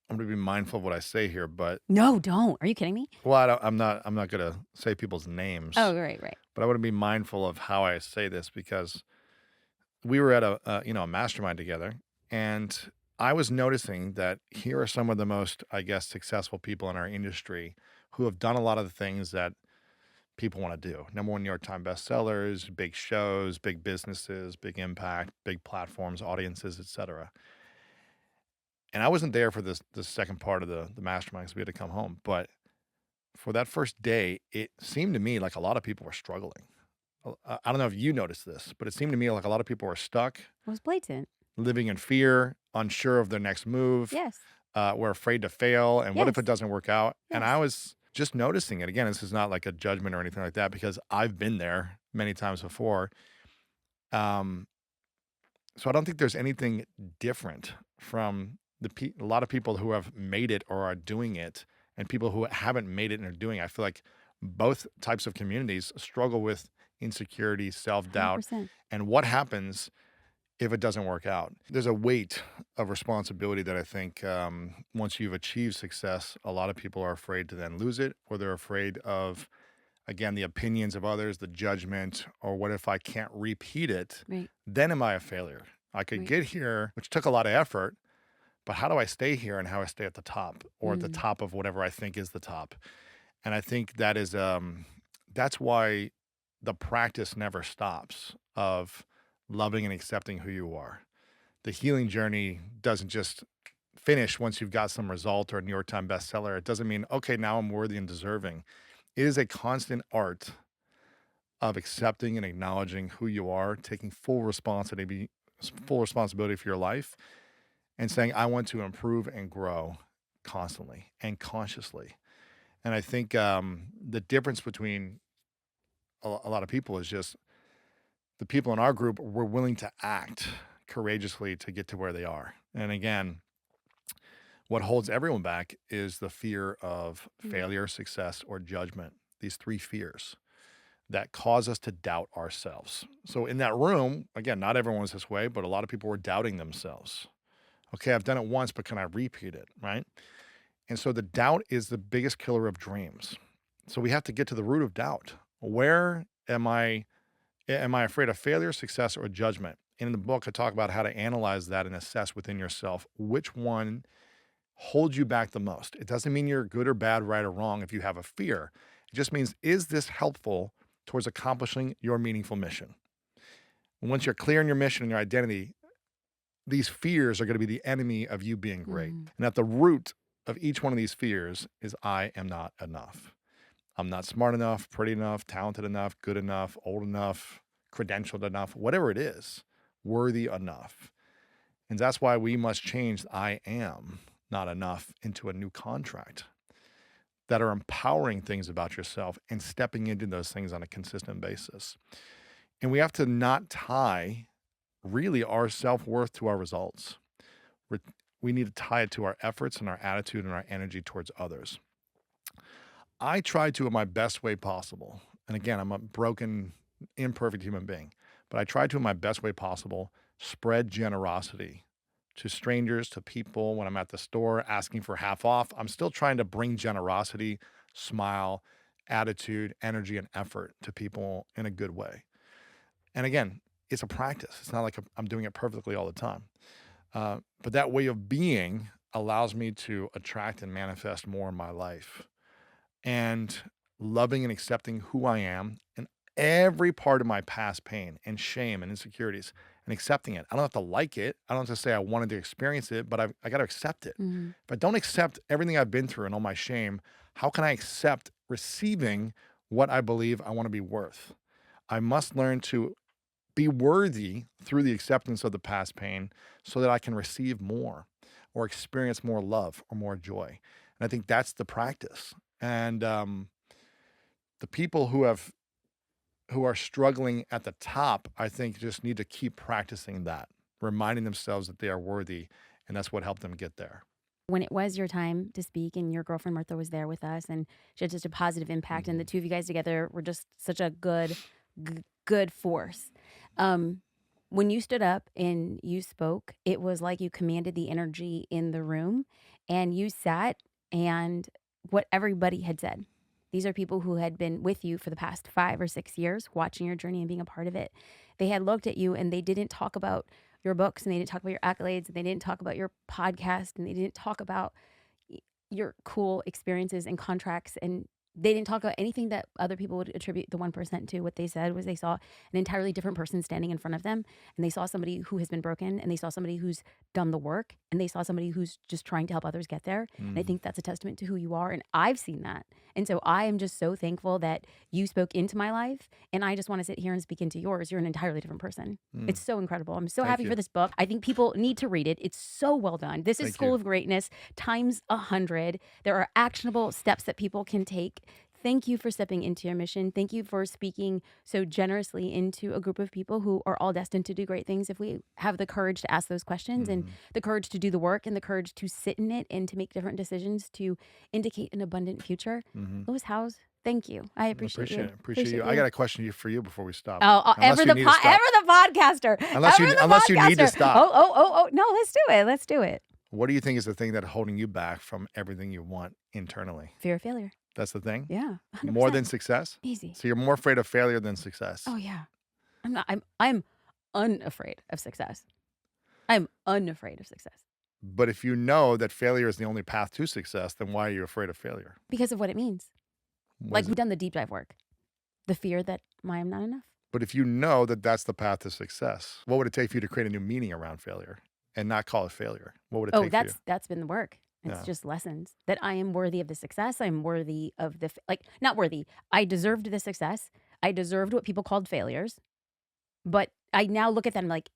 I'm gonna be mindful of what I say here, but No, don't. Are you kidding me? well, I'm not gonna say people's names, Oh, right, right. but I wanna be mindful of how I say this because we were at a mastermind together, and I was noticing that here are some of the most, I guess, successful people in our industry who have done a lot of the things that people wanna do. Number 1 New York Times bestsellers, big shows, big businesses, big impact, big platforms, audiences, etcetera. And I wasn't there for the second part of the mastermind 'cause we had to come home, but for that first day, it seemed to me like a lot of people were struggling. I don't know if you noticed this, but it seemed to me like a lot of people were stuck, It was blatant. living in fear, unsure of their next move, Yes. were afraid to fail, and what if it Yes. doesn't work out? And I Yes. was just noticing it. Again, this is not like a judgment or anything like that because I've been there many times before. Um, so I don't think there's anything different from a lot of people who have made it or are doing it, and people who haven't made it and are doing it. I feel like both types of communities struggle with insecurity, self-doubt, 100%. and what happens if it doesn't work out. There's a weight of responsibility that I think once you've achieved success, a lot of people are afraid to then lose it, or they're afraid of, again, the opinions of others, the judgment, or what if I can't repeat it? Right. Then am I a failure? I could Right. get here, which took a lot of effort, but how do I stay here and how I stay at the top or at the Mm. top of whatever I think is the top? And I think that's why the practice never stops of loving and accepting who you are. The healing journey doesn't just finish once you've got some result or a New York Times bestseller. It doesn't mean, okay, now I'm worthy and deserving. It is a constant art of accepting and acknowledging who you are, taking full responsibility for your life, and saying, I want to improve and grow constantly and consciously. And I think the difference between a lot of people is just the people in our group were willing to act courageously to get to where they are. And again, what holds everyone back is the fear of Mm. failure, success, or judgment. These 3 fears that cause us to doubt ourselves. So in that room, again, not everyone was this way, but a lot of people were doubting themselves. Okay, I've done it once, but can I repeat it? Right. And so the doubt is the biggest killer of dreams. So we have to get to the root of doubt. Where am I afraid of failure, success, or judgment? In the book, I talk about how to analyze that and assess within yourself which one holds you back the most. It doesn't mean you're good or bad, right or wrong if you have a fear. It just means, is this helpful towards accomplishing your meaningful mission? And once you're clear in your mission and your identity, these fears are going to be the enemy of you being great. Mhm. And at the root of each one of these fears is I am not enough. I'm not smart enough, pretty enough, talented enough, good enough, old enough, credentialed enough, whatever it is, worthy enough. And that's why we must change I am not enough into a new contract that are empowering things about yourself and stepping into those things on a consistent basis. And we have to not tie really our self worth to our results. We need to tie it to our efforts and our attitude and our energy towards others. I try to in my best way possible. And again, I'm a broken, imperfect human being, but I try to in my best way possible spread generosity to strangers, to people when I'm at the store asking for half off. I'm still trying to bring generosity, smile, attitude, energy, and effort to people in a good way. And again, it's a practice. It's not like I'm doing it perfectly all the time. But that way of being allows me to attract and manifest more in my life. And loving and accepting who I am and every part of my past pain and shame and insecurities and accepting it. I don't have to like it. I don't have to say I wanted to experience it, but I got to accept it. Mhm. If I don't accept everything I've been through and all my shame, how can I accept receiving what I believe I want to be worth? I must learn to be worthy through the acceptance of the past pain so that I can receive more or experience more love or more joy. And I think that's the practice. And the people who are struggling at the top, I think just need to keep practicing that, reminding themselves that they are worthy, and that's what helped them get there. When it was your time to speak and your girlfriend Martha was there with us and she had such a positive impact and the Mhm. two of you guys together were just such a good force. Um, when you stood up and you spoke, it was like you commanded the energy in the room and you sat and what everybody had said. These are people who had been with you for the past 5 or 6 years, watching your journey and being a part of it. They had looked at you and they didn't talk about your books and they didn't talk about your accolades and they didn't talk about your podcast and they didn't talk about your cool experiences and contracts and they didn't talk about anything that other people would attribute the 1% to. What they said was they saw an entirely different person standing in front of them and they saw somebody who has been broken and they saw somebody who's done the work and they saw somebody who's just trying to help others get there. And I Mm. think that's a testament to who you are and I've seen that. And so I am just so thankful that you spoke into my life and I just want to sit here and speak into yours. You're an entirely different person. Mm. It's so incredible. I'm so Thank happy for you. this book. I think people need to read it. It's so well done. This is Thank School you. of Greatness times 100. There are actionable steps that people can take. Thank you for stepping into your mission. Thank you for speaking so generously into a group of people who are all destined to do great things if we have the courage to ask those questions and Mhm. the courage to do the work and the courage to sit in it and to make different decisions to indicate an abundant future. Mhm. Louis House, thank you. I I appreciate appreciate you. it. Appreciate you. Appreciate I got you. a question for you before we stop. Oh, Unless you need to ever stop. the podcaster, Unless you need to stop. Oh, no, let's do it. Let's do it. What do you think is the thing that holding you back from everything you want internally? Fear of failure. That's the thing? Yeah, More 100%. than success? Easy. So you're more afraid of failure than success. Oh yeah. I'm unafraid of success. I'm unafraid of success But if you know that failure is the only path to success, then why are you afraid of failure? because of what it means. What Like is we've it? done the deep dive work. The fear that I am not enough. But if you know that that's the path to success, what would it take for you to create a new meaning around failure and not call it failure? What would it Oh, take for you? that's been the work. It's Yeah. just lessons that I am worthy of the success. I'm worthy of the like not worthy. I deserved the success. I deserved what people called failures. But I now look at that and I'm like,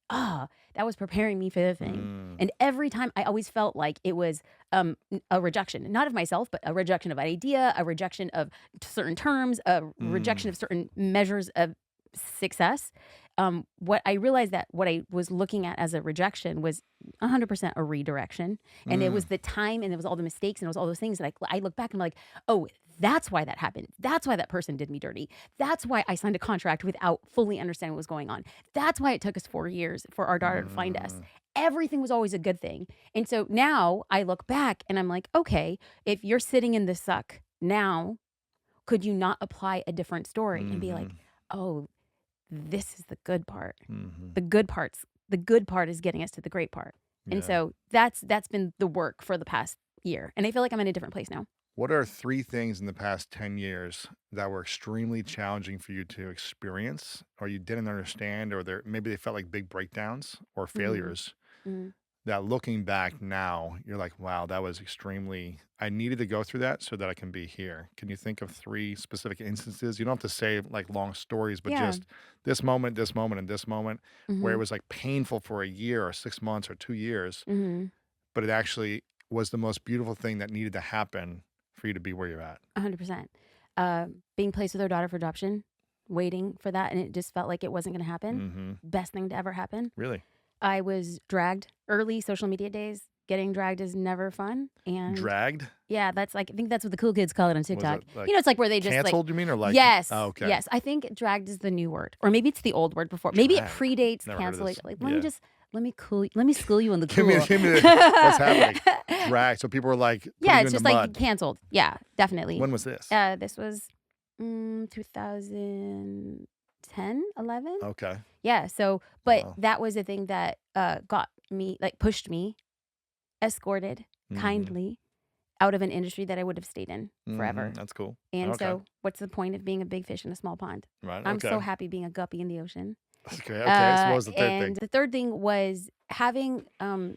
that was preparing me for the thing. Mm. And every time I always felt like it was a rejection, not of myself, but a rejection of an idea, a rejection of certain terms, a rejection Mm. of certain measures of success. What I realized that what I was looking at as a rejection was 100% a redirection. And it was Mm. the time and it was all the mistakes and it was all those things that I look back and I'm like, oh, that's why that happened. That's why that person did me dirty. That's why I signed a contract without fully understanding what was going on. That's why it took us 4 years for our daughter to find us. Mm. Everything was always a good thing. And so now I look back and I'm like, okay, if you're sitting in the suck now, could you not apply a different story and be like, Mhm. oh, this is the good part. Mhm. The good part is getting us to the great part. And Yeah. so that's been the work for the past year. And I feel like I'm in a different place now. What are 3 things in the past 10 years that were extremely challenging for you to experience or you didn't understand or maybe they felt like big breakdowns or Mhm. failures Mhm. that looking back now, you're like, "Wow, that was extremely I needed to go through that so that I can be here." Can you think of 3 specific instances? You don't have to say, like, long stories, but Yeah. just this moment, and this moment where it Mhm. was, like, painful for a year or 6 months or 2 years, Mhm. but it actually was the most beautiful thing that needed to happen for you to be where you're at. 100%. Being placed with our daughter for adoption, waiting for that, and it just felt like it wasn't going to happen. Mhm. Best thing to ever happen. Really? I was dragged early social media days, getting dragged is never fun. And Dragged? yeah, that's like, I think that's what the cool kids call it on Was TikTok. it like It's like where they just like, canceled, you mean, or like yes, oh, okay. yes. I think dragged is the new word, or maybe it's the old word before. Maybe it Drag. predates Never heard of this. cancellation. Like, Yeah. let me school you in the Give me cool. what's happening. Drag. So people were like putting Yeah, you it's in the just like mud. canceled. Yeah, definitely. When was this? This was 2010, 11. Okay. Yeah. So, but Wow. that was the thing that got me, like, pushed me, escorted kindly out of an industry that I would have stayed in forever. That's cool. And Okay. so, what's the point of being a big fish in a small pond? Right. I'm Okay. so happy being a guppy in the ocean. Okay. Okay. So what was the third And thing? the third thing was having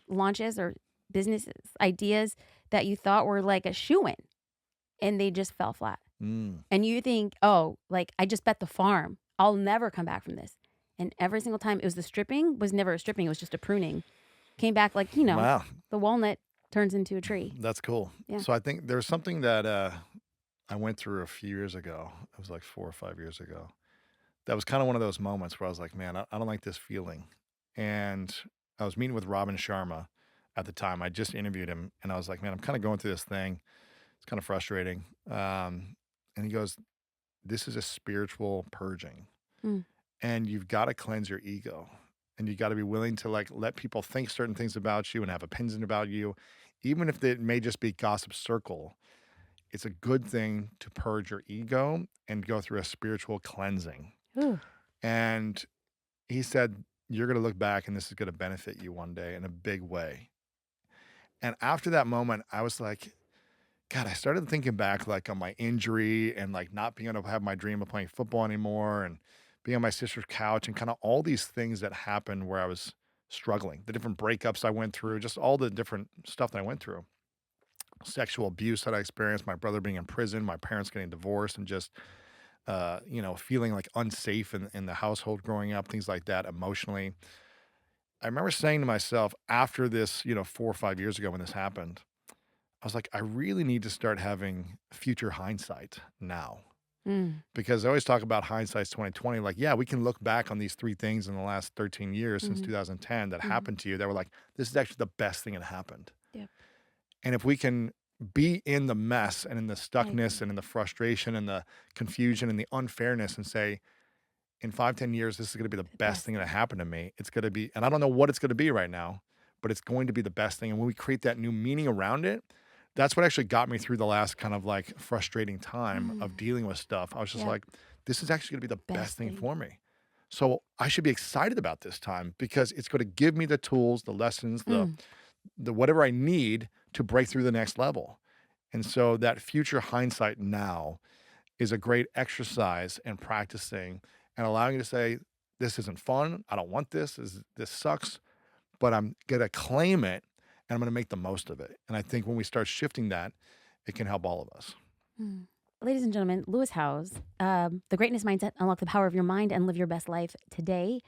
launches or businesses, ideas that you thought were like a shoo-in, and they just fell flat. And you think, oh, like, I just bet the farm, I'll never come back from this. And every single time it was the stripping, was never a stripping, it was just a pruning. Came back like, Wow. the walnut turns into a tree. That's cool. Yeah. So I think there's something that I went through a few years ago. It was like 4 or 5 years ago. That was kind of one of those moments where I was like, man, I don't like this feeling. And I was meeting with Robin Sharma at the time. I just interviewed him, and I was like, man, I'm kind of going through this thing. It's kind of frustrating. And he goes, this is a spiritual purging. And you've got to cleanse your ego. And you got to be willing to like let people think certain things about you and have opinions about you, even if it may just be gossip circle. It's a good thing to purge your ego and go through a spiritual cleansing. Ooh. And he said, you're going to look back and this is going to benefit you one day in a big way. And after that moment, I was like, God, I started thinking back like on my injury and like not being able to have my dream of playing football anymore and being on my sister's couch and kind of all these things that happened where I was struggling, the different breakups I went through, just all the different stuff that I went through. Sexual abuse that I experienced, my brother being in prison, my parents getting divorced, and just, feeling like unsafe in the household growing up, things like that emotionally. I remember saying to myself after this, 4 or 5 years ago when this happened, I was like, I really need to start having future hindsight now. Because I always talk about hindsight's 2020. Like, yeah, we can look back on these 3 things in the last 13 years since 2010 that happened to you that were like, this is actually the best thing that happened. Yep. And if we can be in the mess and in the stuckness and in the frustration and the confusion and the unfairness and say, in 5, 10 years, this is going to be the best thing that happened to me. It's going to be, and I don't know what it's going to be right now, but it's going to be the best thing. And when we create that new meaning around it, that's what actually got me through the last kind of like frustrating time of dealing with stuff. I was just like, this is actually going to be the best thing for me. So I should be excited about this time because it's going to give me the tools, the lessons, the whatever I need to break through the next level. And so that future hindsight now is a great exercise in practicing and allowing you to say, this isn't fun. I don't want this. This sucks, but I'm going to claim it and I'm going to make the most of it. And I think when we start shifting that, it can help all of us. Ladies and gentlemen, Lewis Howes, The Greatness Mindset, Unlock the Power of Your Mind and Live Your Best Life Today.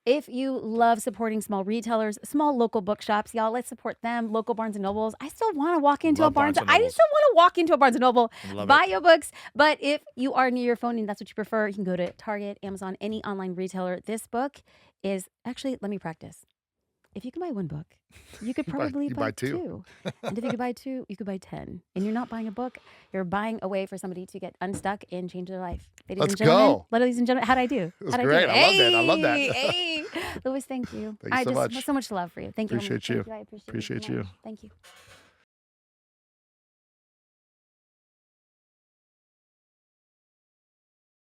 If you love supporting small retailers, small local bookshops, y'all, let's support them. Local Barnes and Nobles. I still want to walk into Love a Barnes. Barnes and I Nobles. still want to walk into a Barnes and Noble, Love buy it. your books. But if you are near your phone and that's what you prefer, you can go to Target, Amazon, any online retailer. This book is actually, let me practice. If you can buy 1 book, you could probably buy 2. And if you could buy 2, you could buy 10. And you're not buying a book, you're buying a way for somebody to get unstuck and change their life. Let's go. Ladies and gentlemen, how'd I do? It was great. I love that. I love that. Hey, Lewis, thank you. Thank you so much. So much love for you. Thank you. Appreciate you. I appreciate Appreciate so you. much. Thank you.